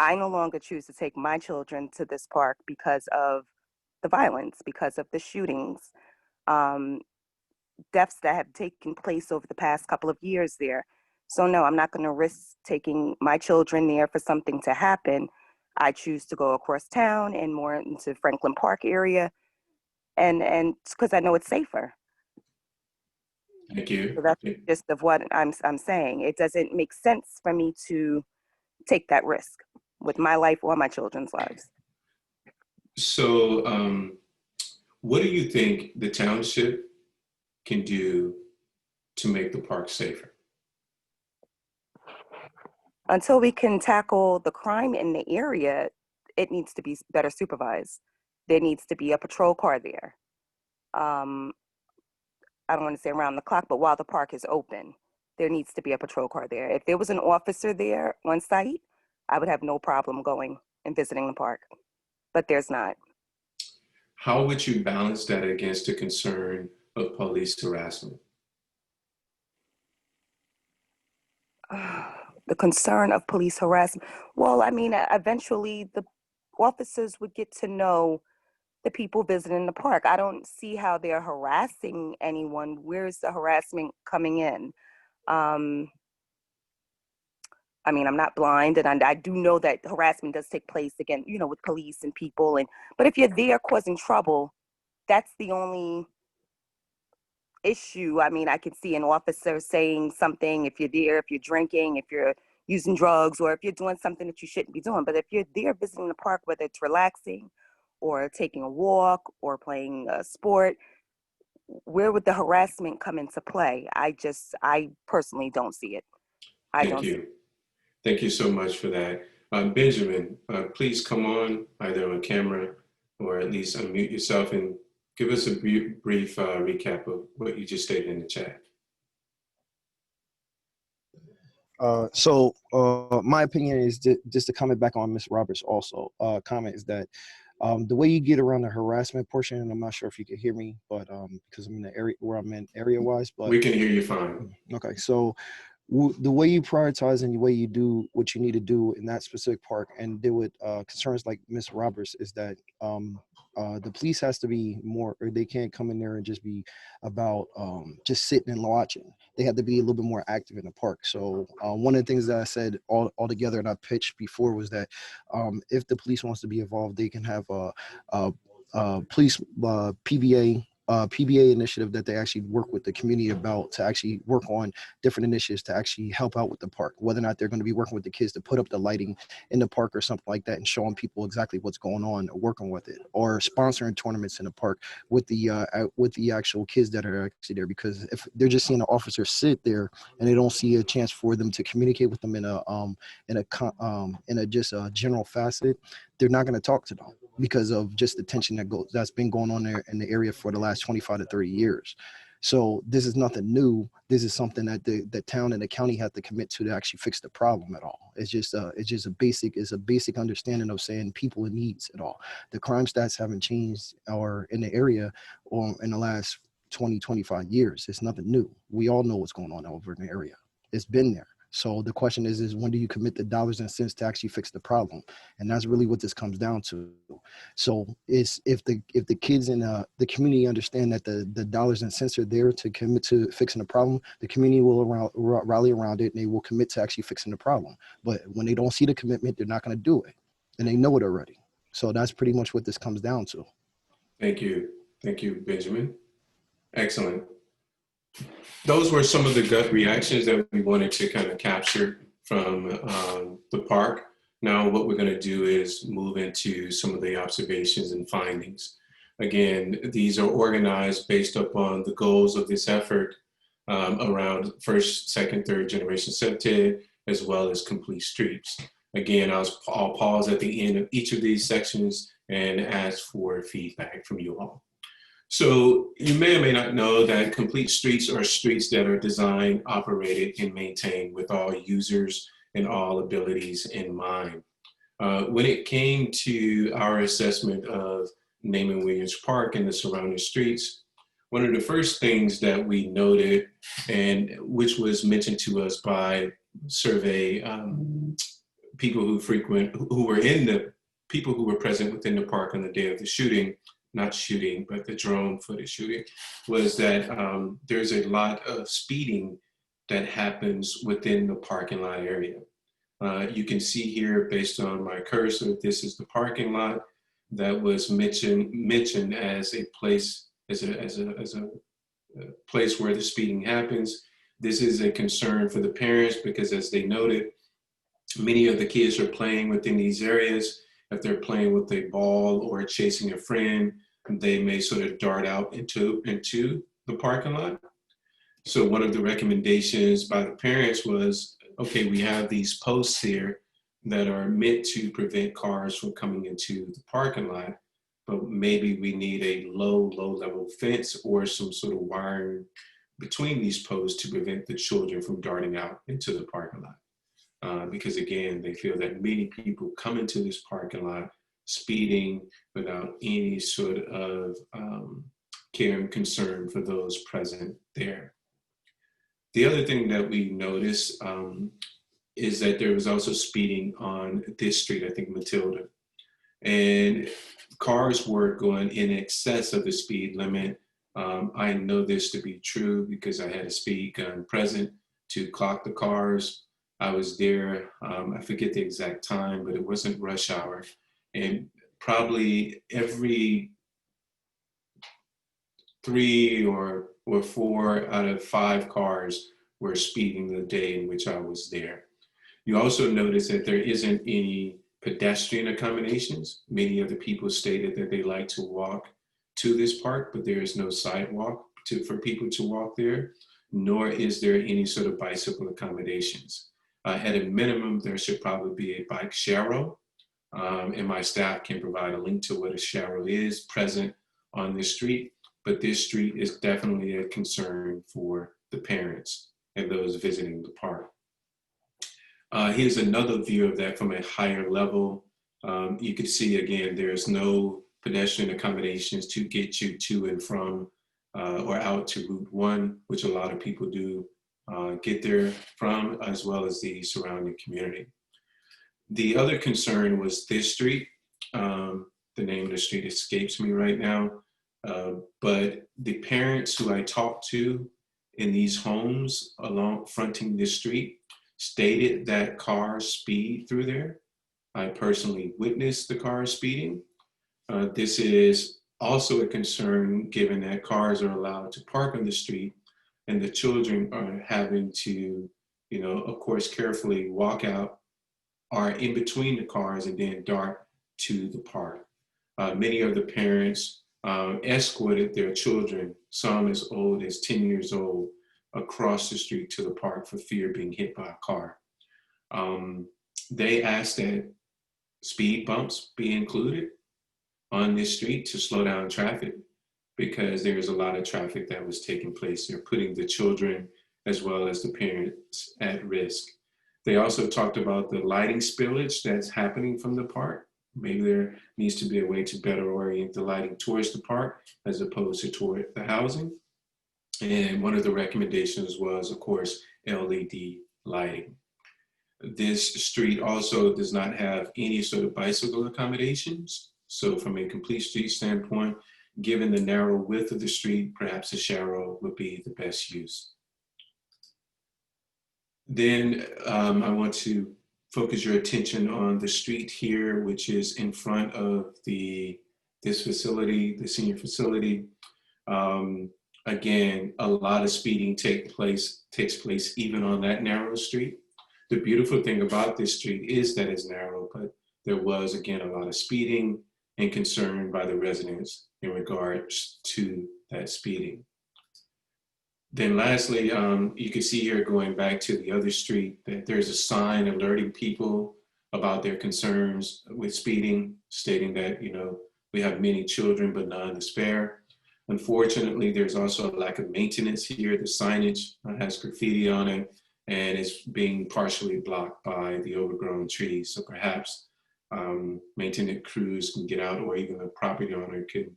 Speaker 7: I no longer choose to take my children to this park because of the violence, because of the shootings, deaths that have taken place over the past couple of years there. So no, I'm not going to risk taking my children there for something to happen. I choose to go across town and more into Franklin Park area, and because I know it's safer.
Speaker 1: Thank you.
Speaker 7: So that's just of what I'm saying. It doesn't make sense for me to take that risk with my life or my children's lives.
Speaker 1: So What do you think the township can do to make the park safer?
Speaker 7: Until we can tackle the crime in the area, it needs to be better supervised. There needs to be a patrol car there. I don't want to say around the clock, but while the park is open, there needs to be a patrol car there. If there was an officer there on site, I would have no problem going and visiting the park, but there's not.
Speaker 1: How would you balance that against the concern of police harassment?
Speaker 7: The concern of police harassment. Well, I mean, eventually the officers would get to know the people visiting the park. I don't see how they're harassing anyone. Where's the harassment coming in? I mean, I'm not blind, and I do know that harassment does take place again, you know, with police and people. But if you're there causing trouble, that's the only issue. I mean, I could see an officer saying something if you're there, if you're drinking, if you're using drugs, or if you're doing something that you shouldn't be doing. But if you're there visiting the park, whether it's relaxing or taking a walk or playing a sport, where would the harassment come into play? I personally don't see it.
Speaker 1: Thank you. Thank you so much for that. Benjamin, please come on, either on camera or at least unmute yourself and give us a brief recap of what you just stated in the chat.
Speaker 8: My opinion is just to comment back on Ms. Roberts' also comment is that the way you get around the harassment portion, and I'm not sure if you can hear me, but because I'm in the area where I'm in area-wise, but
Speaker 1: we can hear you fine.
Speaker 8: Okay, so the way you prioritize and the way you do what you need to do in that specific park and deal with concerns like Ms. Roberts is that the police has to be more, or they can't come in there and just be about just sitting and watching. They have to be a little bit more active in the park. So one of the things that I said all together and I pitched before was that if the police wants to be involved, they can have a police PBA initiative that they actually work with the community about to actually work on different initiatives to actually help out with the park, whether or not they're going to be working with the kids to put up the lighting in the park or something like that and showing people exactly what's going on, working with it, or sponsoring tournaments in the park with the actual kids that are actually there. Because if they're just seeing an officer sit there and they don't see a chance for them to communicate with them in a just a general facet, they're not going to talk to them because of just the tension that's been going on there in the area for the last 25 to 30 years. So this is nothing new. This is something that the town and the county have to commit to actually fix the problem at all. It's just a basic understanding of saying people in needs at all. The crime stats haven't changed or in the area or in the last 20, 25 years. It's nothing new. We all know what's going on over in the area. It's been there. So the question is when do you commit the dollars and cents to actually fix the problem? And that's really what this comes down to. So it's if the kids in the community understand that the dollars and cents are there to commit to fixing the problem, the community will rally around it and they will commit to actually fixing the problem. But when they don't see the commitment, they're not going to do it. And they know it already. So that's pretty much what this comes down to.
Speaker 1: Thank you. Thank you, Benjamin. Excellent. Those were some of the gut reactions that we wanted to kind of capture from the park. Now what we're going to do is move into some of the observations and findings. Again, these are organized based upon the goals of this effort around first, second, third generation CPTED, as well as complete streets. Again, I'll pause at the end of each of these sections and ask for feedback from you all. So you may or may not know that complete streets are streets that are designed, operated, and maintained with all users and all abilities in mind. When it came to our assessment of Naaman Williams Park and the surrounding streets, one of the first things that we noted, and which was mentioned to us by survey people who were present within the park on the day of the shooting, not shooting, but the drone footage shooting, was that there's a lot of speeding that happens within the parking lot area. You can see here, based on my cursor, this is the parking lot that was mentioned as a place, as a place where the speeding happens. This is a concern for the parents because, as they noted, many of the kids are playing within these areas. If they're playing with a ball or chasing a friend, they may sort of dart out into the parking lot. So one of the recommendations by the parents was, okay, we have these posts here that are meant to prevent cars from coming into the parking lot, but maybe we need a low level fence or some sort of wiring between these posts to prevent the children from darting out into the parking lot. Because again, they feel that many people come into this parking lot speeding without any sort of care and concern for those present there. The other thing that we noticed is that there was also speeding on this street, I think Matilda, and cars were going in excess of the speed limit. I know this to be true because I had a speed gun present to clock the cars. I was there, I forget the exact time, but it wasn't rush hour. And probably every 3 or 4 out of 5 cars were speeding the day in which I was there. You also notice that there isn't any pedestrian accommodations. Many of the people stated that they like to walk to this park, but there is no sidewalk for people to walk there, nor is there any sort of bicycle accommodations. At a minimum, there should probably be a bike sharrow, and my staff can provide a link to what a sharrow is present on this street, but this street is definitely a concern for the parents and those visiting the park. Here's another view of that from a higher level. You can see again, there's no pedestrian accommodations to get you to and from or out to Route 1, which a lot of people do get there from, as well as the surrounding community. The other concern was this street. The name of the street escapes me right now, but the parents who I talked to in these homes along fronting this street stated that cars speed through there. I personally witnessed the cars speeding. This is also a concern given that cars are allowed to park on the street and the children are having to, of course, carefully walk out or in between the cars and then dart to the park. Many of the parents escorted their children, some as old as 10 years old, across the street to the park for fear of being hit by a car. They asked that speed bumps be included on this street to slow down traffic because there's a lot of traffic that was taking place. They're putting the children as well as the parents at risk. They also talked about the lighting spillage that's happening from the park. Maybe there needs to be a way to better orient the lighting towards the park as opposed to toward the housing. And one of the recommendations was, of course, LED lighting. This street also does not have any sort of bicycle accommodations. So from a complete street standpoint, given the narrow width of the street, perhaps a sharrow would be the best use. Then I want to focus your attention on the street here, which is in front of this facility, the senior facility. Again, a lot of speeding takes place even on that narrow street. The beautiful thing about this street is that it's narrow, but there was, again, a lot of speeding and concern by the residents in regards to that speeding. Then lastly, you can see here going back to the other street that there's a sign alerting people about their concerns with speeding, stating that, we have many children, but none to spare. Unfortunately, there's also a lack of maintenance here. The signage has graffiti on it and is being partially blocked by the overgrown trees. So perhaps maintenance crews can get out, or even the property owner can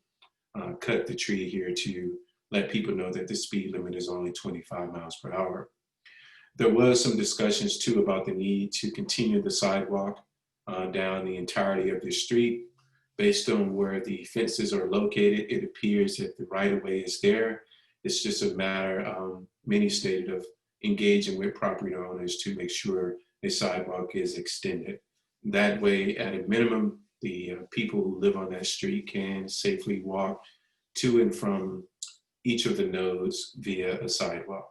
Speaker 1: cut the tree here to let people know that the speed limit is only 25 miles per hour. There was some discussions too about the need to continue the sidewalk down the entirety of the street. Based on where the fences are located, it appears that the right-of-way is there. It's just a matter, many stated, of engaging with property owners to make sure a sidewalk is extended. That way, at a minimum, the people who live on that street can safely walk to and from each of the nodes via a sidewalk.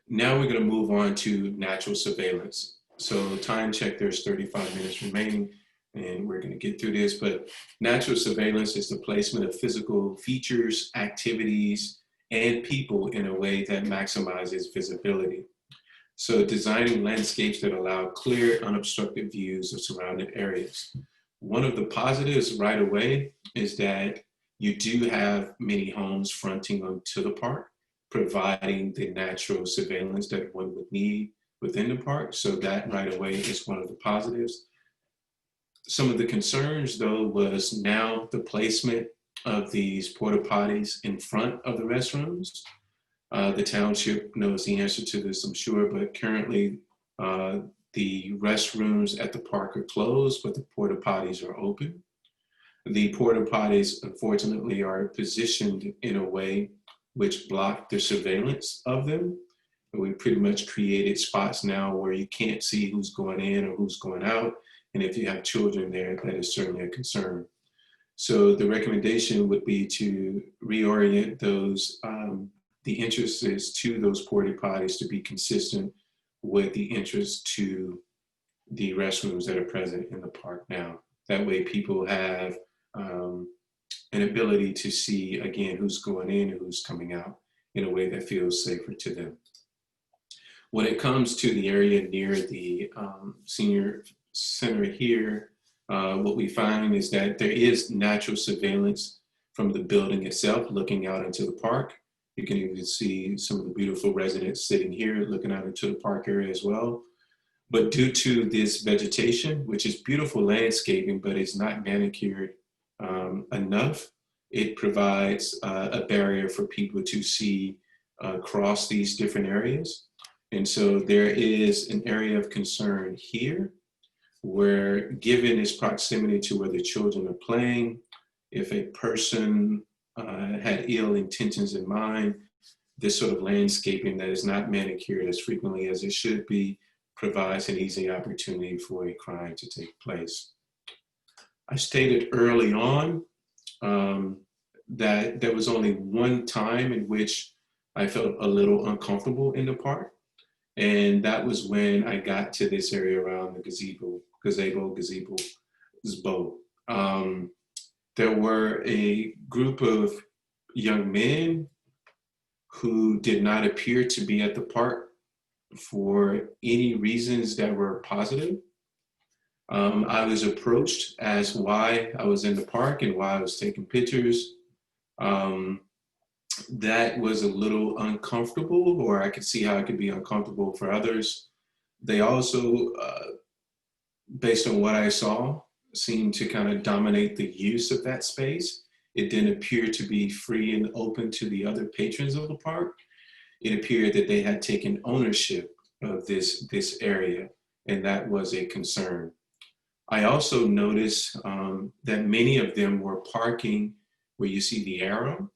Speaker 1: Now we're going to move on to natural surveillance. So time check, there's 35 minutes remaining, and we're going to get through this, but natural surveillance is the placement of physical features, activities, and people in a way that maximizes visibility. So designing landscapes that allow clear, unobstructed views of surrounding areas. One of the positives right away is that you do have many homes fronting onto the park, providing the natural surveillance that one would need within the park. So that right away is one of the positives. Some of the concerns, though, was now the placement of these porta potties in front of the restrooms. The township knows the answer to this, I'm sure, but currently the restrooms at the park are closed, but the porta potties are open. The porta potties, unfortunately, are positioned in a way which block the surveillance of them. And we pretty much created spots now where you can't see who's going in or who's going out. And if you have children there, that is certainly a concern. So the recommendation would be to reorient those, the entrances to those porta potties to be consistent with the entrance to the restrooms that are present in the park now. That way people have an ability to see, again, who's going in and who's coming out in a way that feels safer to them. When it comes to the area near the senior center here, what we find is that there is natural surveillance from the building itself looking out into the park. You can even see some of the beautiful residents sitting here looking out into the park area as well. But due to this vegetation, which is beautiful landscaping, but it's not manicured enough, it provides a barrier for people to see across these different areas. And so there is an area of concern here where, given its proximity to where the children are playing, if a person had ill intentions in mind, this sort of landscaping that is not manicured as frequently as it should be provides an easy opportunity for a crime to take place. I stated early on that there was only one time in which I felt a little uncomfortable in the park, and that was when I got to this area around the gazebo. There were a group of young men who did not appear to be at the park for any reasons that were positive. I was approached, asked why I was in the park and why I was taking pictures. That was a little uncomfortable, or I could see how it could be uncomfortable for others. They also, based on what I saw, seemed to kind of dominate the use of that space. It didn't appear to be free and open to the other patrons of the park. It appeared that they had taken ownership of this area, and that was a concern. I also noticed that many of them were parking where you see the arrow,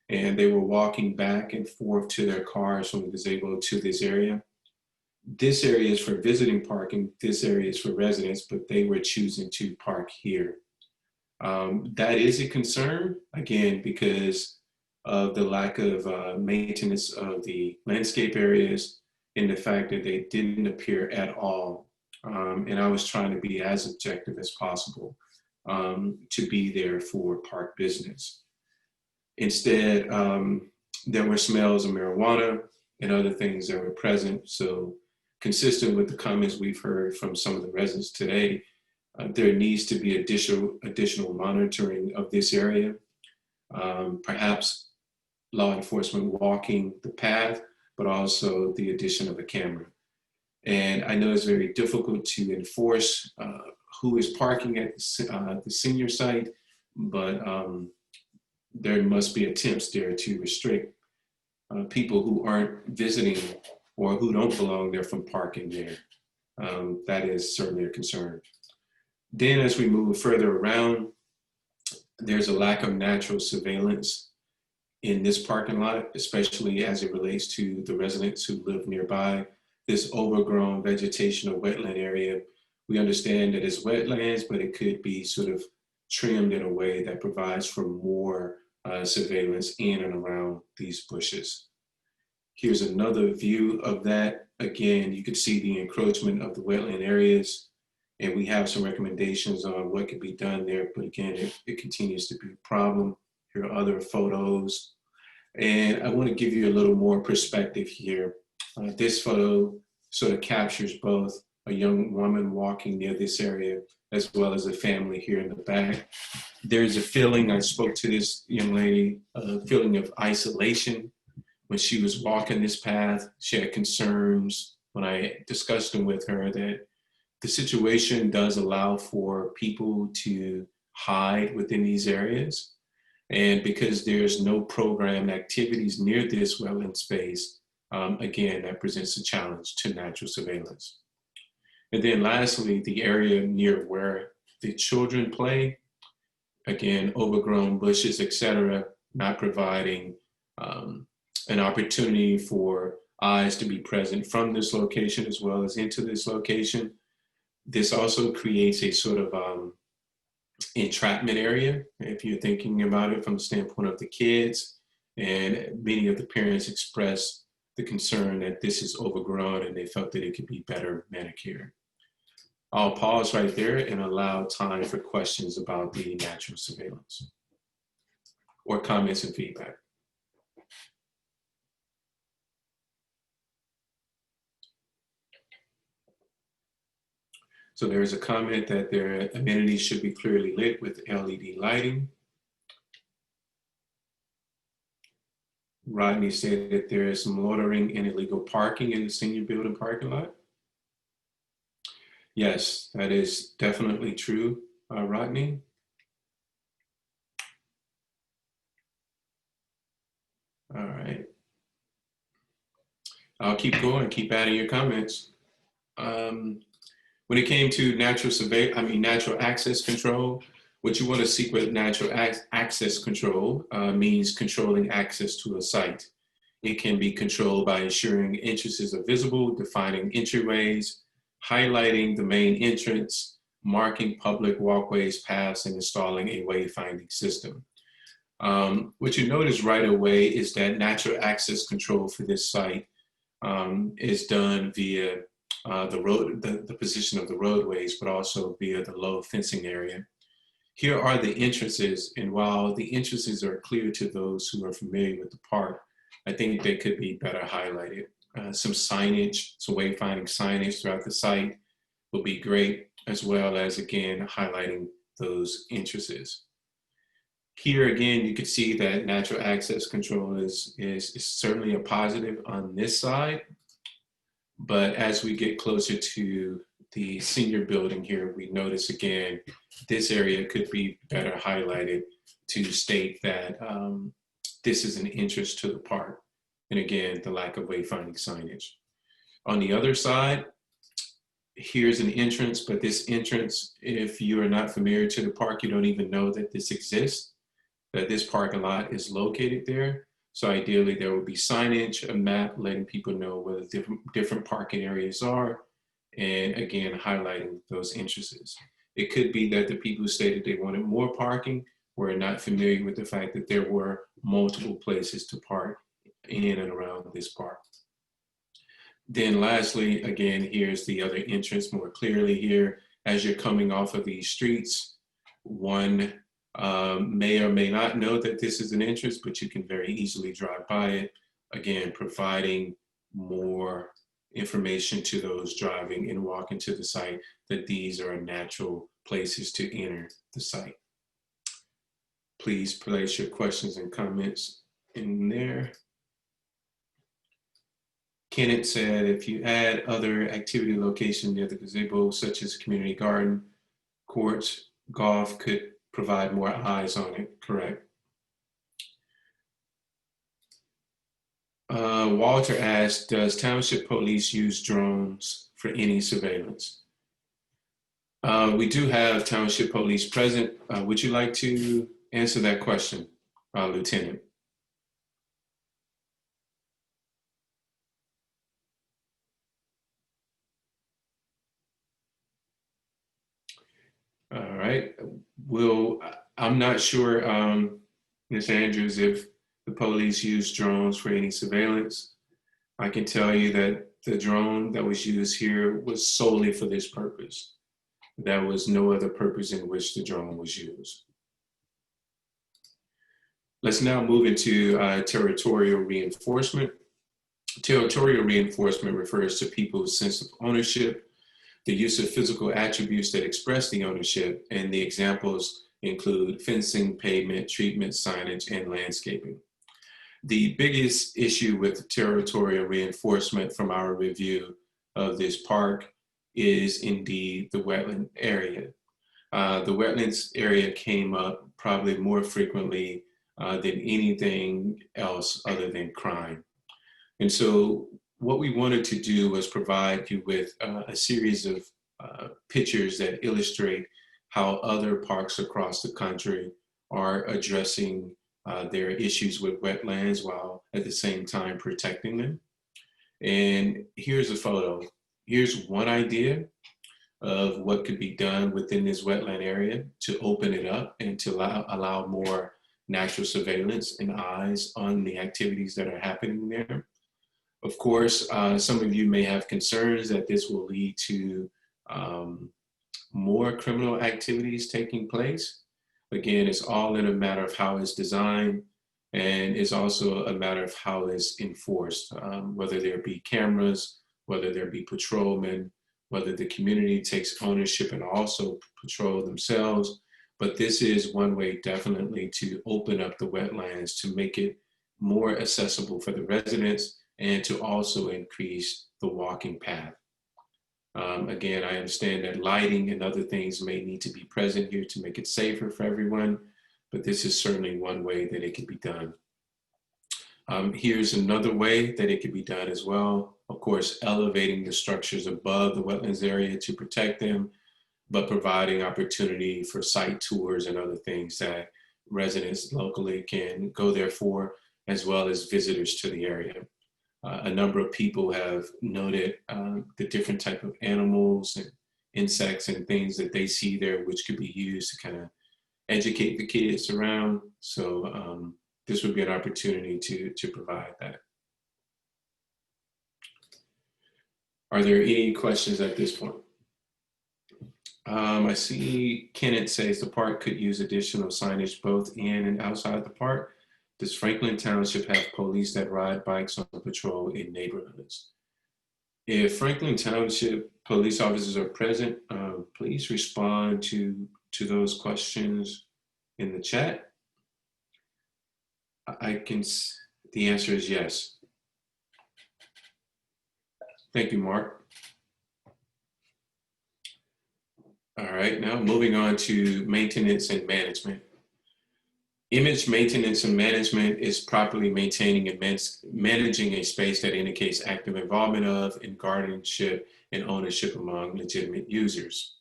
Speaker 1: and they were walking back and forth to their cars from the gazebo to this area. This area is for visiting parking, this area is for residents, but they were choosing to park here. That is a concern, again, because of the lack of maintenance of the landscape areas and the fact that they didn't appear at all. And I was trying to be as objective as possible to be there for park business. Instead, there were smells of marijuana and other things that were present. So consistent with the comments we've heard from some of the residents today, there needs to be additional monitoring of this area. Perhaps law enforcement walking the path, but also the addition of a camera. And I know it's very difficult to enforce who is parking at the senior site, but there must be attempts there to restrict people who aren't visiting or who don't belong there from parking there. That is certainly a concern. Then as we move further around, there's a lack of natural surveillance in this parking lot, especially as it relates to the residents who live nearby. This overgrown vegetational wetland area, we understand that it's wetlands, but it could be sort of trimmed in a way that provides for more surveillance in and around these bushes. Here's another view of that. Again, you can see the encroachment of the wetland areas. And we have some recommendations on what could be done there, but again, it continues to be a problem. Here are other photos. And I want to give you a little more perspective here. This photo sort of captures both a young woman walking near this area as well as a family here in the back. There's a feeling, I spoke to this young lady, a feeling of isolation when she was walking this path. She had concerns when I discussed them with her that the situation does allow for people to hide within these areas. And because there's no program activities near this wetland space, again, that presents a challenge to natural surveillance. And then lastly, the area near where the children play, again, overgrown bushes, et cetera, not providing an opportunity for eyes to be present from this location as well as into this location. This also creates a sort of entrapment area, if you're thinking about it from the standpoint of the kids. And many of the parents expressed the concern that this is overgrown and they felt that it could be better manicured. I'll pause right there and allow time for questions about the natural surveillance or comments and feedback. So there's a comment that their amenities should be clearly lit with LED lighting. Rodney said that there is some loitering and illegal parking in the senior building parking lot. Yes, that is definitely true, Rodney. All right. I'll keep going, keep adding your comments. When it came to natural access control, what you want to seek with natural access control means controlling access to a site. It can be controlled by ensuring entrances are visible, defining entryways, highlighting the main entrance, marking public walkways, paths, and installing a wayfinding system. What you notice right away is that natural access control for this site is done via the position of the roadways, but also via the low fencing area. Here are the entrances, and while the entrances are clear to those who are familiar with the park, I think they could be better highlighted. Some signage, some wayfinding signage throughout the site will be great, as well as, again, highlighting those entrances. Here, again, you can see that natural access control is certainly a positive on this side. But as we get closer to the senior building here, we notice again, this area could be better highlighted to state that this is an entrance to the park. And again, the lack of wayfinding signage. On the other side, here's an entrance, but this entrance, if you are not familiar to the park, you don't even know that this exists, that this parking lot is located there. So ideally there would be signage, a map letting people know where the different parking areas are, and again, highlighting those entrances. It could be that the people who stated they wanted more parking were not familiar with the fact that there were multiple places to park in and around this park. Then lastly, again, here's the other entrance more clearly here. As you're coming off of these streets, one may or may not know that this is an entrance, but you can very easily drive by it. Again, providing more information to those driving and walking to the site that these are natural places to enter the site. Please place your questions and comments in there. Kenneth said, if you add other activity location near the gazebo, such as community garden, courts, golf could provide more eyes on it, correct? Walter asked, does Township Police use drones for any surveillance? We do have Township Police present. Would you like to answer that question, Lieutenant? All right. I'm not sure, Ms. Andrews, if the police use drones for any surveillance. I can tell you that the drone that was used here was solely for this purpose. There was no other purpose in which the drone was used. Let's now move into territorial reinforcement. Territorial reinforcement refers to people's sense of ownership, the use of physical attributes that express the ownership, and the examples include fencing, pavement, treatment, signage, and landscaping. The biggest issue with territorial reinforcement from our review of this park is indeed the wetland area. The wetlands area came up probably more frequently than anything else other than crime. And so what we wanted to do was provide you with a series of pictures that illustrate how other parks across the country are addressing their issues with wetlands while at the same time protecting them. And here's a photo. Here's one idea of what could be done within this wetland area to open it up and to allow more natural surveillance and eyes on the activities that are happening there. Of course, some of you may have concerns that this will lead to more criminal activities taking place. Again, it's all in a matter of how it's designed, and it's also a matter of how it's enforced, whether there be cameras, whether there be patrolmen, whether the community takes ownership and also patrol themselves. But this is one way definitely to open up the wetlands to make it more accessible for the residents and to also increase the walking path. Again, I understand that lighting and other things may need to be present here to make it safer for everyone, but this is certainly one way that it could be done. Here's another way that it could be done as well. Of course, elevating the structures above the wetlands area to protect them, but providing opportunity for site tours and other things that residents locally can go there for, as well as visitors to the area. A number of people have noted the different type of animals and insects and things that they see there, which could be used to kind of educate the kids around. So this would be an opportunity to provide that. Are there any questions at this point? I see Kenneth says the park could use additional signage both in and outside the park. Does Franklin Township have police that ride bikes on patrol in neighborhoods? If Franklin Township police officers are present, please respond to those questions in the chat. The answer is yes. Thank you, Mark. All right, now moving on to maintenance and management. Image maintenance and management is properly maintaining and managing a space that indicates active involvement of and guardianship and ownership among legitimate users.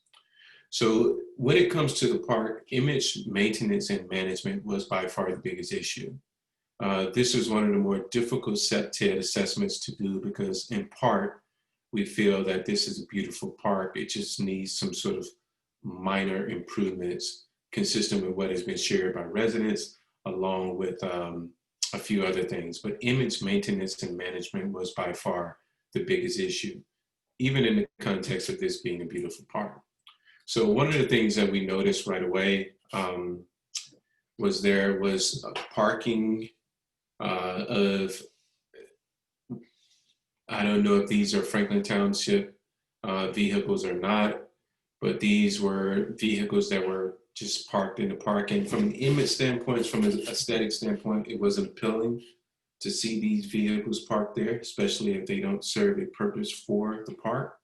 Speaker 1: So when it comes to the park, image maintenance and management was by far the biggest issue. This is one of the more difficult CPTED assessments to do because in part, we feel that this is a beautiful park. It just needs some sort of minor improvements consistent with what has been shared by residents, along with a few other things. But image maintenance and management was by far the biggest issue, even in the context of this being a beautiful park. So one of the things that we noticed right away was there was parking of, I don't know if these are Franklin Township vehicles or not, but these were vehicles that were just parked in the park. And from an image standpoint, from an aesthetic standpoint, it wasn't appealing to see these vehicles parked there, especially if they don't serve a purpose for the park.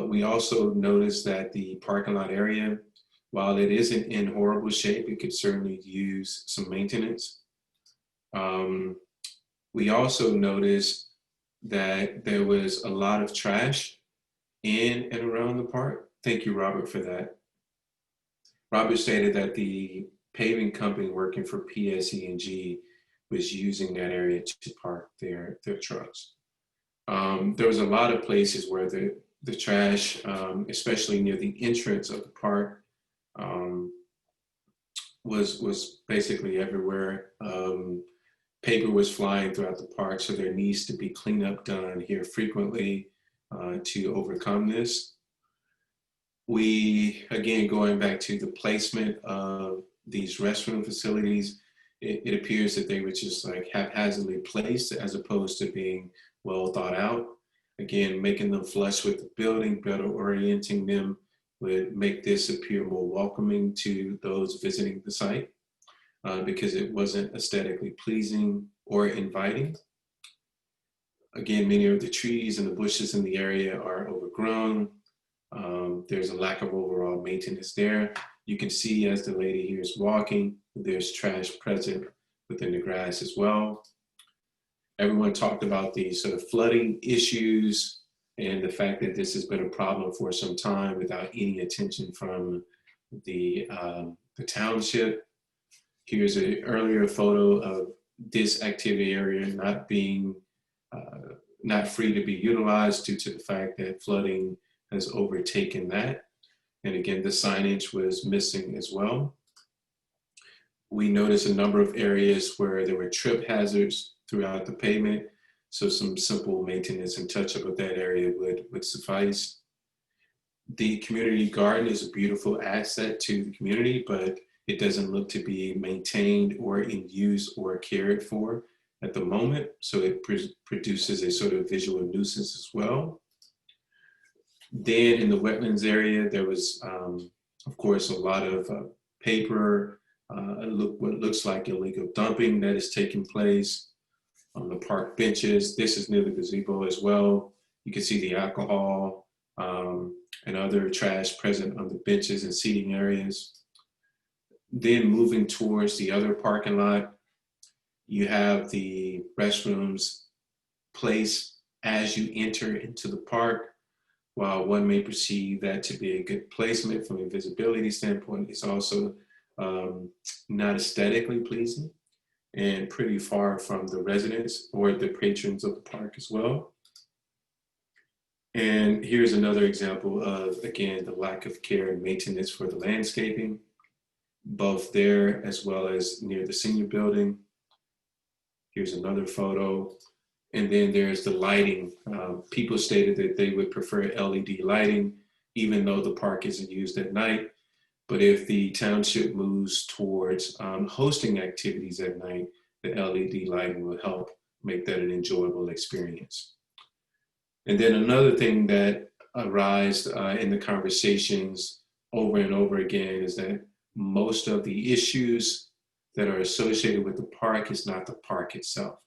Speaker 1: We also noticed that the parking lot area, while it isn't in horrible shape, it could certainly use some maintenance. We also noticed that there was a lot of trash in and around the park. Thank you, Robert, for that. Robert stated that the paving company working for PSE&G was using that area to park their trucks. There was a lot of places where the trash, especially near the entrance of the park, was basically everywhere. Paper was flying throughout the park, so there needs to be cleanup done here frequently to overcome this. We, again, going back to the placement of these restroom facilities, it appears that they were just like haphazardly placed as opposed to being well thought out. Again, making them flush with the building, better orienting them would make this appear more welcoming to those visiting the site because it wasn't aesthetically pleasing or inviting. Again, many of the trees and the bushes in the area are overgrown. There's a lack of overall maintenance there. You can see as the lady here is walking, there's trash present within the grass as well. Everyone talked about the sort of flooding issues and the fact that this has been a problem for some time without any attention from the township. Here's an earlier photo of this activity area not being, not free to be utilized due to the fact that flooding has overtaken that. And again, the signage was missing as well. We noticed a number of areas where there were trip hazards throughout the pavement. So some simple maintenance and touch-up of that area would suffice. The community garden is a beautiful asset to the community, but it doesn't look to be maintained or in use or cared for at the moment. So it produces a sort of visual nuisance as well. Then in the wetlands area, there was, of course, a lot of paper, what looks like illegal dumping that is taking place on the park benches. This is near the gazebo as well. You can see the alcohol and other trash present on the benches and seating areas. Then moving towards the other parking lot, you have the restrooms placed as you enter into the park. While one may perceive that to be a good placement from a visibility standpoint, it's also not aesthetically pleasing and pretty far from the residents or the patrons of the park as well. And here's another example of, again, the lack of care and maintenance for the landscaping, both there as well as near the senior building. Here's another photo. And then there's the lighting. People stated that they would prefer LED lighting, even though the park isn't used at night. But if the township moves towards hosting activities at night, the LED lighting will help make that an enjoyable experience. And then another thing that arises in the conversations over and over again is that most of the issues that are associated with the park is not the park itself.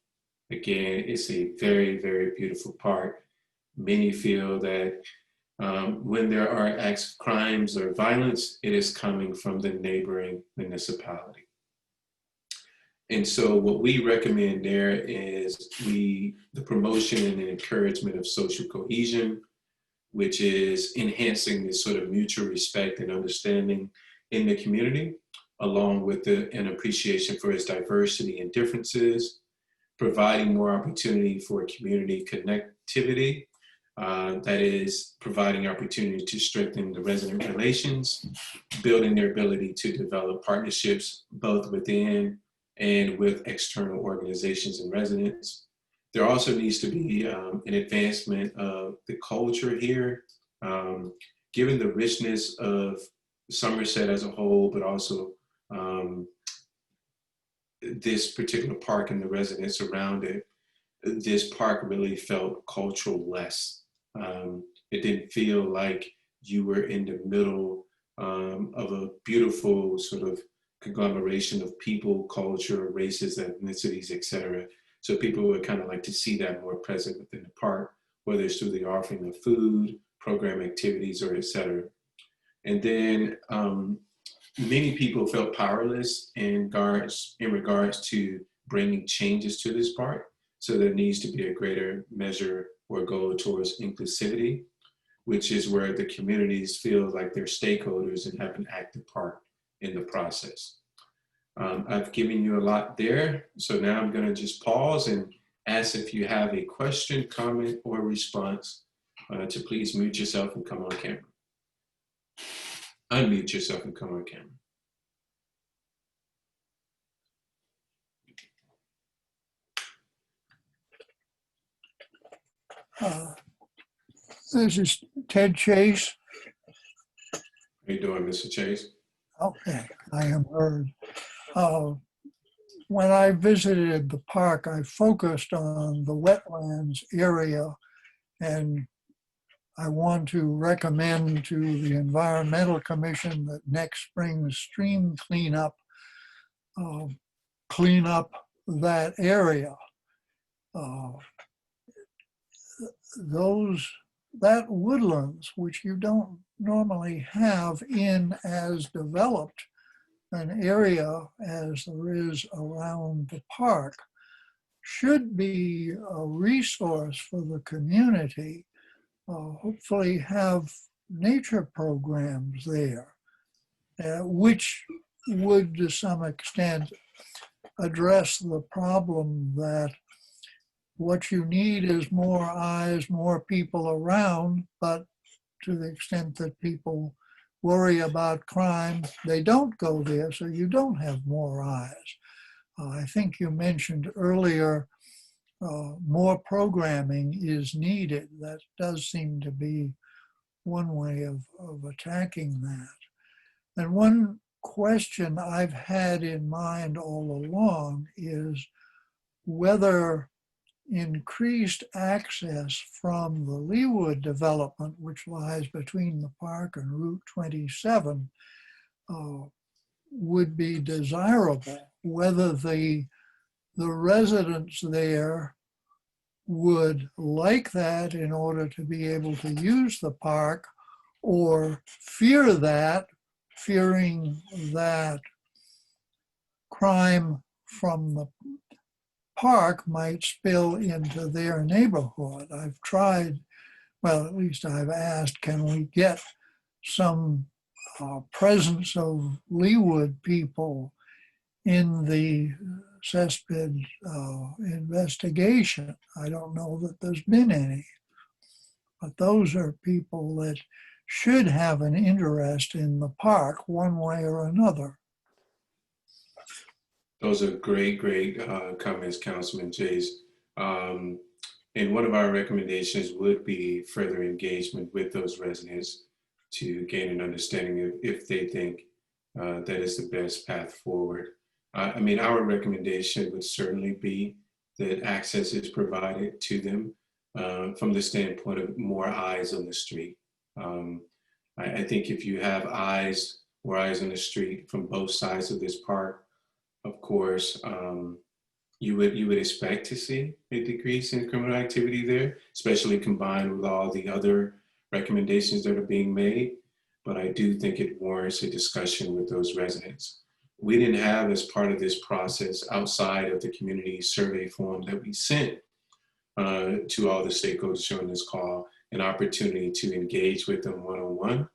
Speaker 1: Again, it's a very, very beautiful park. Many feel that when there are acts of crimes or violence, it is coming from the neighboring municipality. And so what we recommend there is the promotion and the encouragement of social cohesion, which is enhancing this sort of mutual respect and understanding in the community, along with an appreciation for its diversity and differences, providing more opportunity for community connectivity, that is providing opportunity to strengthen the resident relations, building their ability to develop partnerships both within and with external organizations and residents. There also needs to be an advancement of the culture here, given the richness of Somerset as a whole, but also this particular park and the residents around it. This park really felt cultural-less. It didn't feel like you were in the middle of a beautiful sort of conglomeration of people, culture, races, ethnicities, etc. So people would kind of like to see that more present within the park, whether it's through the offering of food, program activities, or etc. And then many people felt powerless in regards to bringing changes to this park. So there needs to be a greater measure or goal towards inclusivity, which is where the communities feel like they're stakeholders and have an active part in the process. I've given you a lot there. So now I'm going to just pause and ask if you have a question, comment, or response to please mute yourself and come on camera. Unmute yourself and come on camera.
Speaker 9: This is Ted Chase.
Speaker 1: How you doing, Mr. Chase?
Speaker 9: Okay, I am heard. When I visited the park, I focused on the wetlands area, and I want to recommend to the Environmental Commission that next spring's stream cleanup clean up that area. That woodlands, which you don't normally have in as developed an area as there is around the park, should be a resource for the community. Hopefully have nature programs there, which would to some extent address the problem that what you need is more eyes, more people around, but to the extent that people worry about crime, they don't go there, so you don't have more eyes. I think you mentioned earlier more programming is needed. That does seem to be one way of attacking that. And one question I've had in mind all along is whether increased access from the Leawood development, which lies between the park and Route 27, would be desirable, whether the residents there would like that in order to be able to use the park, or fearing that crime from the park might spill into their neighborhood. I've tried, well, at least I've asked, can we get some presence of Leawood people in the CESPID investigation? I don't know that there's been any, but those are people that should have an interest in the park one way or another.
Speaker 1: Those are great comments, Councilman Chase. And one of our recommendations would be further engagement with those residents to gain an understanding of if they think that is the best path forward. I mean, our recommendation would certainly be that access is provided to them from the standpoint of more eyes on the street. I think if you have more eyes on the street from both sides of this park, of course, you would expect to see a decrease in criminal activity there, especially combined with all the other recommendations that are being made. But I do think it warrants a discussion with those residents. We didn't have, as part of this process, outside of the community survey form that we sent to all the stakeholders showing this call, an opportunity to engage with them one-on-one.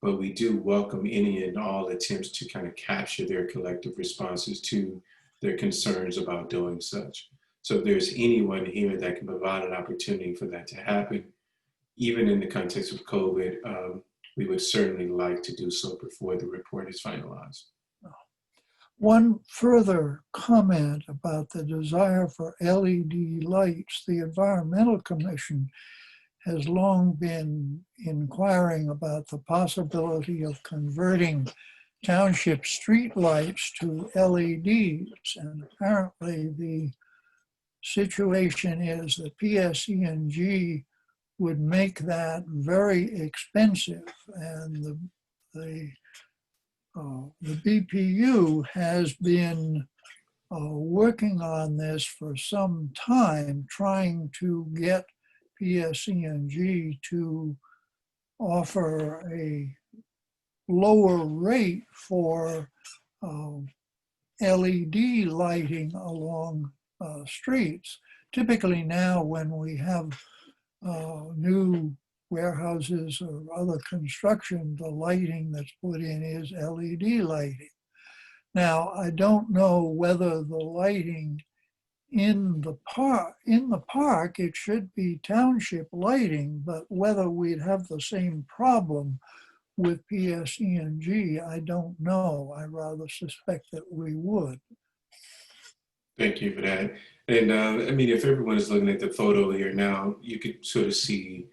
Speaker 1: But we do welcome any and all attempts to kind of capture their collective responses to their concerns about doing such. So if there's anyone here that can provide an opportunity for that to happen, even in the context of COVID, we would certainly like to do so before the report is finalized.
Speaker 9: One further comment about the desire for LED lights. The Environmental Commission has long been inquiring about the possibility of converting township street lights to LEDs. And apparently the situation is that PSE&G would make that very expensive, and the BPU has been working on this for some time, trying to get PSE&G to offer a lower rate for LED lighting along streets. Typically now when we have new warehouses or other construction, the lighting that's put in is LED lighting. Now, I don't know whether the lighting in the park, it should be township lighting, but whether we'd have the same problem with PSE&G, I don't know. I rather suspect that we would.
Speaker 1: Thank you for that. And I mean, if everyone is looking at the photo here now, you could sort of see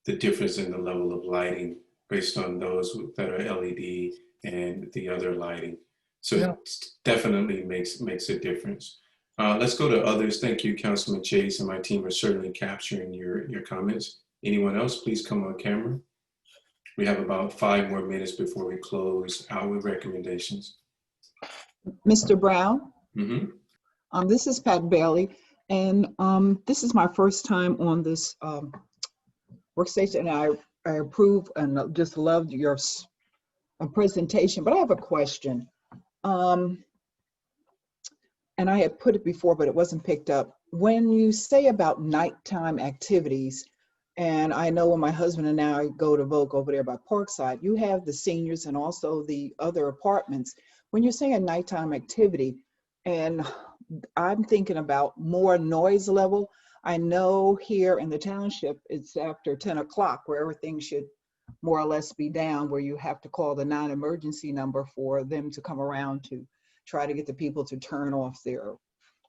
Speaker 1: the difference in the level of lighting based on those that are LED and the other lighting. So
Speaker 9: Yeah.
Speaker 1: it definitely makes a difference. Let's go to others. Thank you, Councilman Chase, and my team are certainly capturing your comments. Anyone else, please come on camera. We have about 5 more minutes before we close out with recommendations.
Speaker 10: Mr. Brown,
Speaker 1: Mm-hmm.
Speaker 10: this is Pat Bailey, and this is my first time on this workstation, and I approve and just loved your presentation, but I have a question. And I had put it before, but it wasn't picked up. When you say about nighttime activities, and I know when my husband and I go to Vogue over there by Parkside, you have the seniors and also the other apartments. When you're saying nighttime activity, and I'm thinking about more noise level, I know here in the township, it's after 10 o'clock where everything should more or less be down, where you have to call the non-emergency number for them to come around to try to get the people to turn off their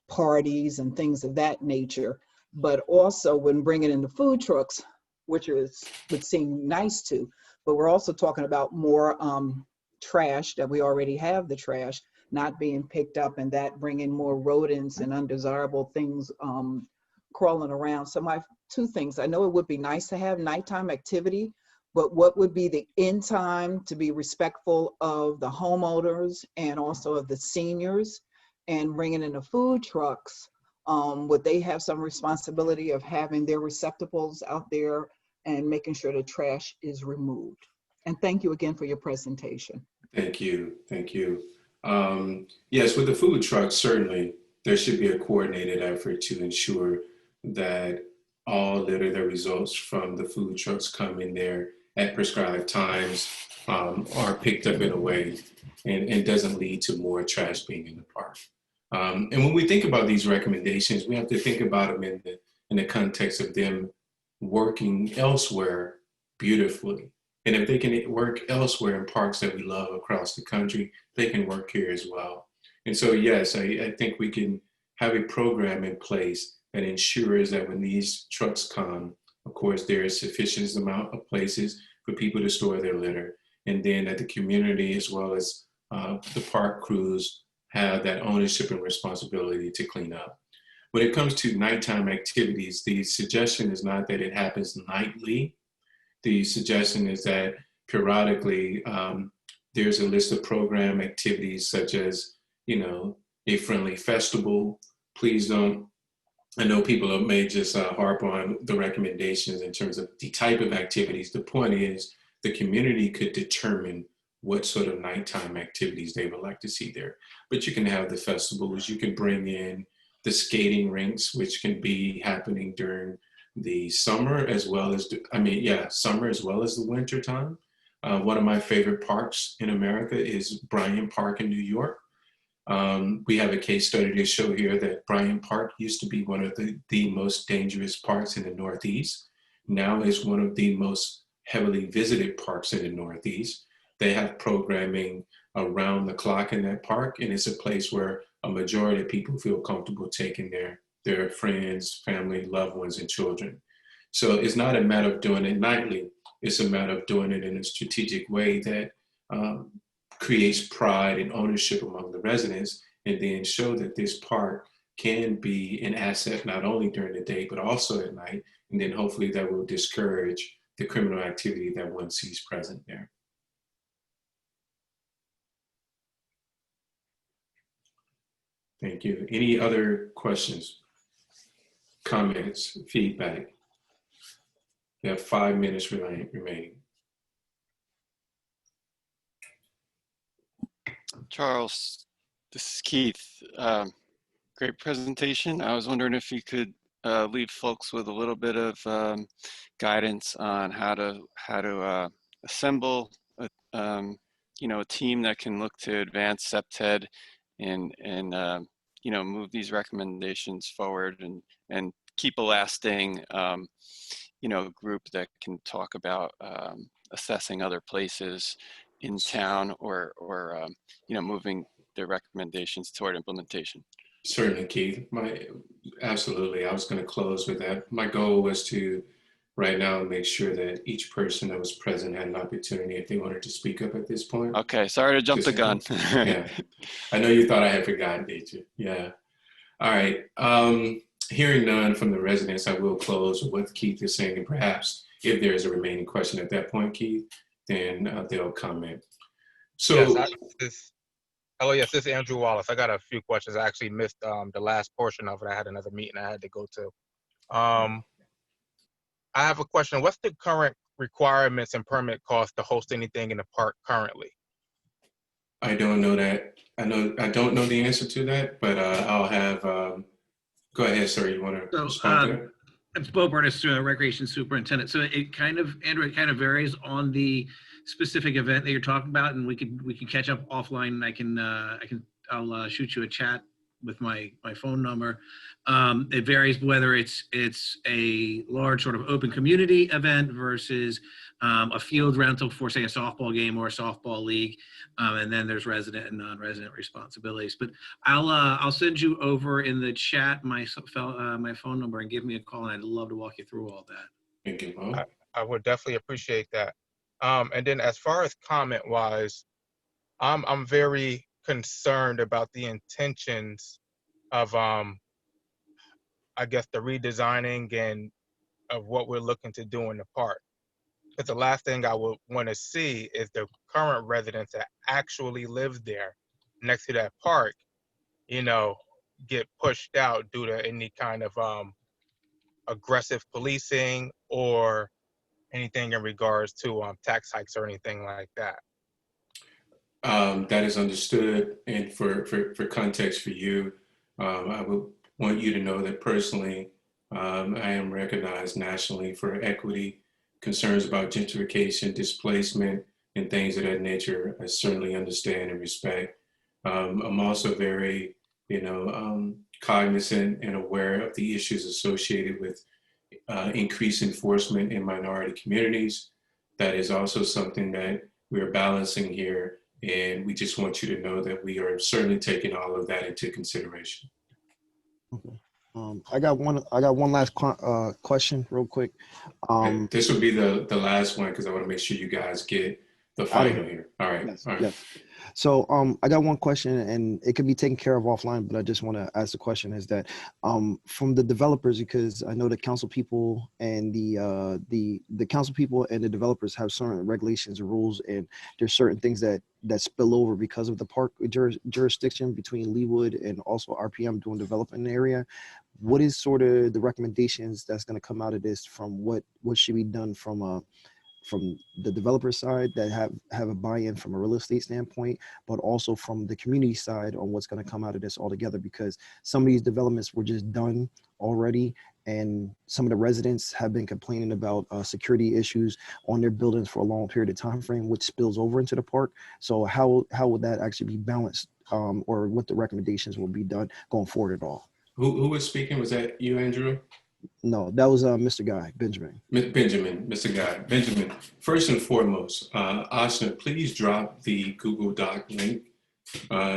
Speaker 10: parties and things of that nature. But also when bringing in the food trucks, which would seem nice to, but we're also talking about more trash, that we already have the trash not being picked up, and that bringing more rodents and undesirable things crawling around. So my 2 things, I know it would be nice to have nighttime activity, but what would be the end time to be respectful of the homeowners and also of the seniors, and bringing in the food trucks? Would they have some responsibility of having their receptacles out there and making sure the trash is removed? And thank you again for your presentation.
Speaker 1: Thank you. Thank you. Yes, with the food trucks, certainly there should be a coordinated effort to ensure that all litter that results from the food trucks come in there at prescribed times, are picked up in a way and doesn't lead to more trash being in the park. And when we think about these recommendations, we have to think about them in the context of them working elsewhere beautifully. And if they can work elsewhere in parks that we love across the country, they can work here as well. And so, yes, I think we can have a program in place that ensures that when these trucks come, of course, there is sufficient amount of places for people to store their litter. And then that the community, as well as the park crews, have that ownership and responsibility to clean up. When it comes to nighttime activities, the suggestion is not that it happens nightly. The suggestion is that periodically there's a list of program activities such as, a friendly festival. Please don't, I know people may just harp on the recommendations in terms of the type of activities. The point is the community could determine what sort of nighttime activities they would like to see there. But you can have the festivals, you can bring in the skating rinks, which can be happening during the summer as well as, summer as well as the winter time. One of my favorite parks in America is Bryant Park in New York. We have a case study to show here that Bryant Park used to be one of the most dangerous parks in the Northeast. Now is one of the most heavily visited parks in the Northeast. They have programming around the clock in that park, and it's a place where a majority of people feel comfortable taking their friends, family, loved ones, and children. So it's not a matter of doing it nightly, it's a matter of doing it in a strategic way that creates pride and ownership among the residents, and then show that this park can be an asset not only during the day, but also at night. And then hopefully that will discourage the criminal activity that one sees present there. Thank you. Any other questions, comments, feedback? We have 5 minutes remaining.
Speaker 2: Charles, this is Keith. Great presentation. I was wondering if you could leave folks with a little bit of guidance on how to assemble a team that can look to advance CPTED and move these recommendations forward and keep a lasting group that can talk about assessing other places in town or moving their recommendations toward implementation.
Speaker 1: Certainly, Keith. Absolutely. I was going to close with that. My goal was to right now and make sure that each person that was present had an opportunity if they wanted to speak up at this point.
Speaker 2: Okay, sorry to jump the gun.
Speaker 1: Yeah, I know you thought I had forgotten, did you? Yeah. All right. Hearing none from the residents, I will close with what Keith is saying, and perhaps if there is a remaining question at that point, Keith, then they'll comment. So,
Speaker 11: yes, hello, yes, this is Andrew Wallace. I got a few questions. I actually missed the last portion of it. I had another meeting I had to go to. I have a question. What's the current requirements and permit cost to host anything in the park currently?
Speaker 1: I don't know that. I don't know the answer to that, but I'll have. Go ahead, sir. You want to respond to that?
Speaker 12: It's Bo Burtis, Recreation Superintendent. So it kind of, Andrew, it kind of varies on the specific event that you're talking about, and we can catch up offline. And I'll shoot you a chat with my phone number. It varies whether it's a large sort of open community event versus a field rental for, say, a softball game or a softball league, and then there's resident and non-resident responsibilities. But I'll send you over in the chat my phone number and give me a call, and I'd love to walk you through all that.
Speaker 1: Thank you.
Speaker 11: I would definitely appreciate that. And then as far as comment-wise, I'm very concerned about the intentions of I guess the redesigning and of what we're looking to do in the park. Because the last thing I would want to see is the current residents that actually live there next to that park, you know, get pushed out due to any kind of aggressive policing or anything in regards to tax hikes or anything like that.
Speaker 1: That is understood, and for context for you, I would want you to know that personally, I am recognized nationally for equity, concerns about gentrification, displacement, and things of that nature. I certainly understand and respect. I'm also very, cognizant and aware of the issues associated with increased enforcement in minority communities. That is also something that we're balancing here. And we just want you to know that we are certainly taking all of that into consideration.
Speaker 8: Okay. I got one last question real quick.
Speaker 1: This will be the last one because I want to make sure you guys get the final here. All right.
Speaker 8: Yes,
Speaker 1: all right.
Speaker 8: yes. So I got one question, and it can be taken care of offline, but I just want to ask the question is that from the developers, because I know the council people and the council people and the developers have certain regulations and rules, and there's certain things that spill over because of the park jurisdiction between Leawood and also RPM doing development in the area. What is sort of the recommendations that's going to come out of this from what should be done from the developer side that have a buy-in from a real estate standpoint, but also from the community side on what's going to come out of this altogether, because some of these developments were just done already, and some of the residents have been complaining about security issues on their buildings for a long period of time frame, which spills over into the park. So how would that actually be balanced, or what the recommendations will be done going forward at all?
Speaker 1: Who was speaking? Was that you, Andrew?
Speaker 8: No, that was Mr. Guy, Benjamin.
Speaker 1: Mr. Guy, Benjamin. First and foremost, Ashna, please drop the Google Doc link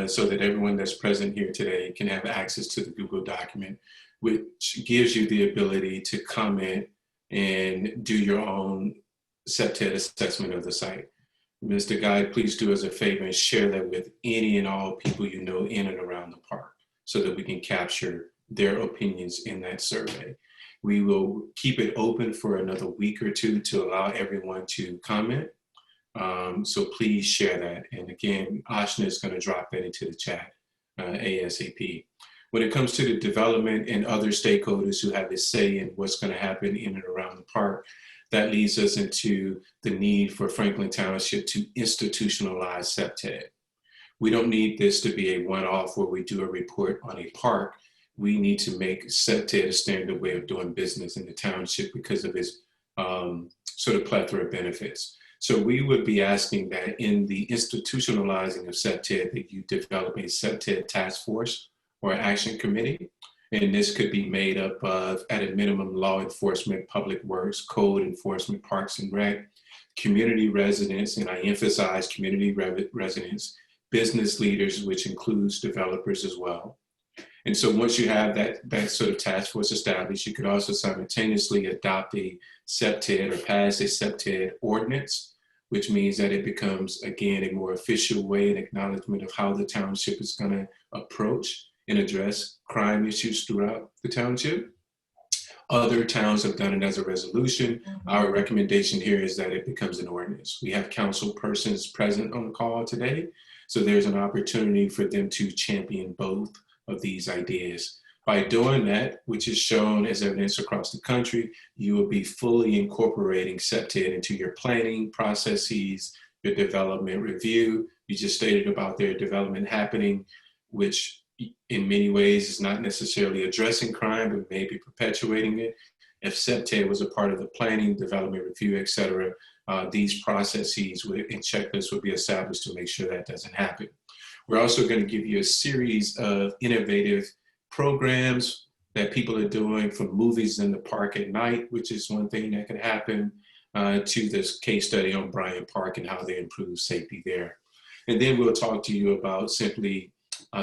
Speaker 1: so that everyone that's present here today can have access to the Google document, which gives you the ability to comment and do your own CPTED assessment of the site. Mr. Guy, please do us a favor and share that with any and all people you know in and around the park so that we can capture their opinions in that survey. We will keep it open for another week or two to allow everyone to comment. So please share that. And again, Ashna is going to drop that into the chat ASAP. When it comes to the development and other stakeholders who have a say in what's going to happen in and around the park, that leads us into the need for Franklin Township to institutionalize CPTED. We don't need this to be a one-off where we do a report on a park. We need to make CPTED a standard way of doing business in the township because of its sort of plethora of benefits. So we would be asking that in the institutionalizing of CPTED that you develop a CPTED task force or action committee. And this could be made up of, at a minimum, law enforcement, public works, code enforcement, parks and rec, community residents, and I emphasize community residents, business leaders, which includes developers as well. And so once you have that sort of task force established, you could also simultaneously adopt a CPTED or pass a CPTED ordinance, which means that it becomes, again, a more official way and acknowledgement of how the township is going to approach and address crime issues throughout the township. Other towns have done it as a resolution. Our recommendation here is that it becomes an ordinance. We have council persons present on the call today, so there's an opportunity for them to champion both of these ideas. By doing that, which is shown as evidence across the country, you will be fully incorporating CPTED into your planning processes, your development review. You just stated about their development happening, which in many ways is not necessarily addressing crime, but maybe perpetuating it. If CPTED was a part of the planning, development review, et cetera, these processes and checklists would be established to make sure that doesn't happen. We're also going to give you a series of innovative programs that people are doing, from movies in the park at night, which is one thing that could happen, to this case study on Bryant Park and how they improve safety there. And then we'll talk to you about simply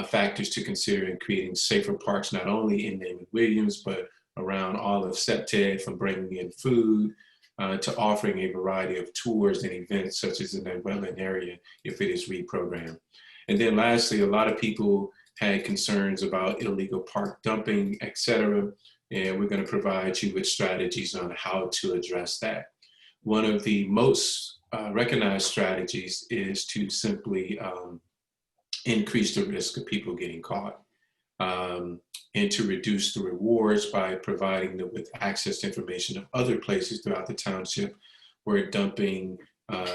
Speaker 1: factors to consider in creating safer parks, not only in Naaman Williams, but around all of CPTED, from bringing in food to offering a variety of tours and events, such as in that wetland area, if it is reprogrammed. And then lastly, a lot of people had concerns about illegal park dumping, et cetera, and we're going to provide you with strategies on how to address that. One of the most recognized strategies is to simply increase the risk of people getting caught, and to reduce the rewards by providing them with access to information of other places throughout the township where dumping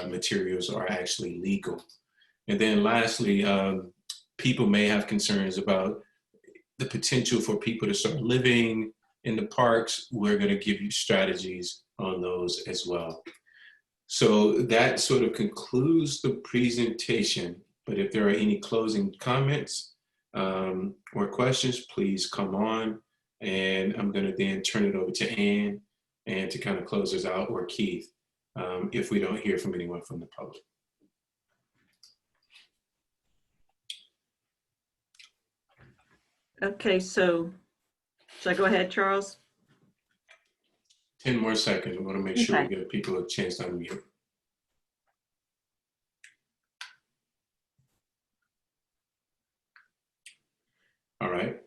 Speaker 1: materials are actually legal. And then lastly, people may have concerns about the potential for people to start living in the parks. We're going to give you strategies on those as well. So that sort of concludes the presentation. But if there are any closing comments or questions, please come on. And I'm going to then turn it over to Ann and to kind of close us out, or Keith, if we don't hear from anyone from the public.
Speaker 6: Okay, so should I go ahead, Charles?
Speaker 1: 10 more seconds. We want to make sure we give people a chance to unmute. All right.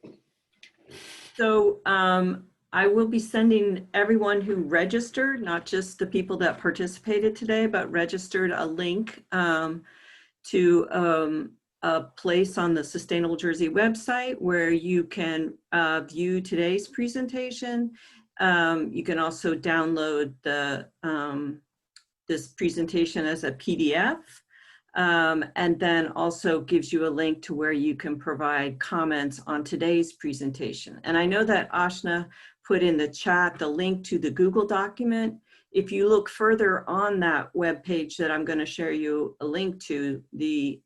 Speaker 6: So I will be sending everyone who registered, not just the people that participated today, but registered, a link to a place on the Sustainable Jersey website where you can view today's presentation. You can also download the this presentation as a PDF, and then also gives you a link to where you can provide comments on today's presentation. And I know that Ashna put in the chat the link to the Google document. If you look further on that webpage that I'm going to share you a link to, the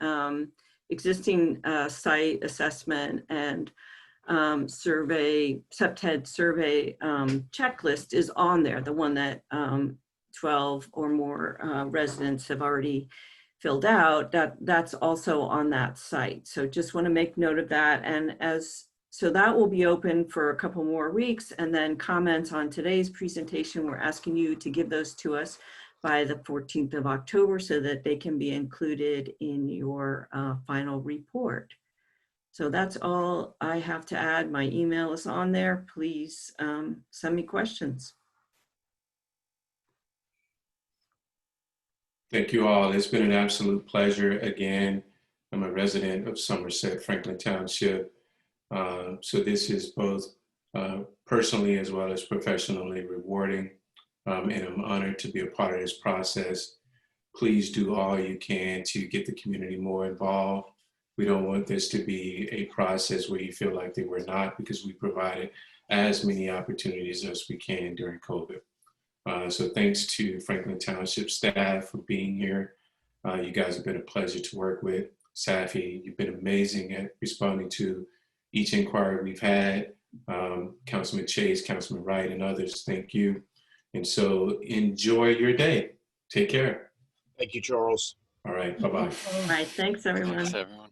Speaker 6: existing site assessment and survey, CPTED survey checklist is on there, the one that 12 or more residents have already filled out. That's also on that site. So just want to make note of that. And so that will be open for a couple more weeks, and then comments on today's presentation, we're asking you to give those to us by the 14th of October so that they can be included in your final report. So that's all I have to add. My email is on there. Please send me questions.
Speaker 1: Thank you all. It's been an absolute pleasure. Again, I'm a resident of Somerset, Franklin Township. So this is both personally as well as professionally rewarding. And I'm honored to be a part of this process. Please do all you can to get the community more involved. We don't want this to be a process where you feel like they were not, because we provided as many opportunities as we can during COVID. So thanks to Franklin Township staff for being here. You guys have been a pleasure to work with. Safi, you've been amazing at responding to each inquiry we've had. Councilman Chase, Councilman Wright, and others, thank you. And so enjoy your day. Take care.
Speaker 13: Thank you, Charles.
Speaker 1: All right, bye-bye.
Speaker 6: All right, thanks everyone.
Speaker 2: Thanks, everyone.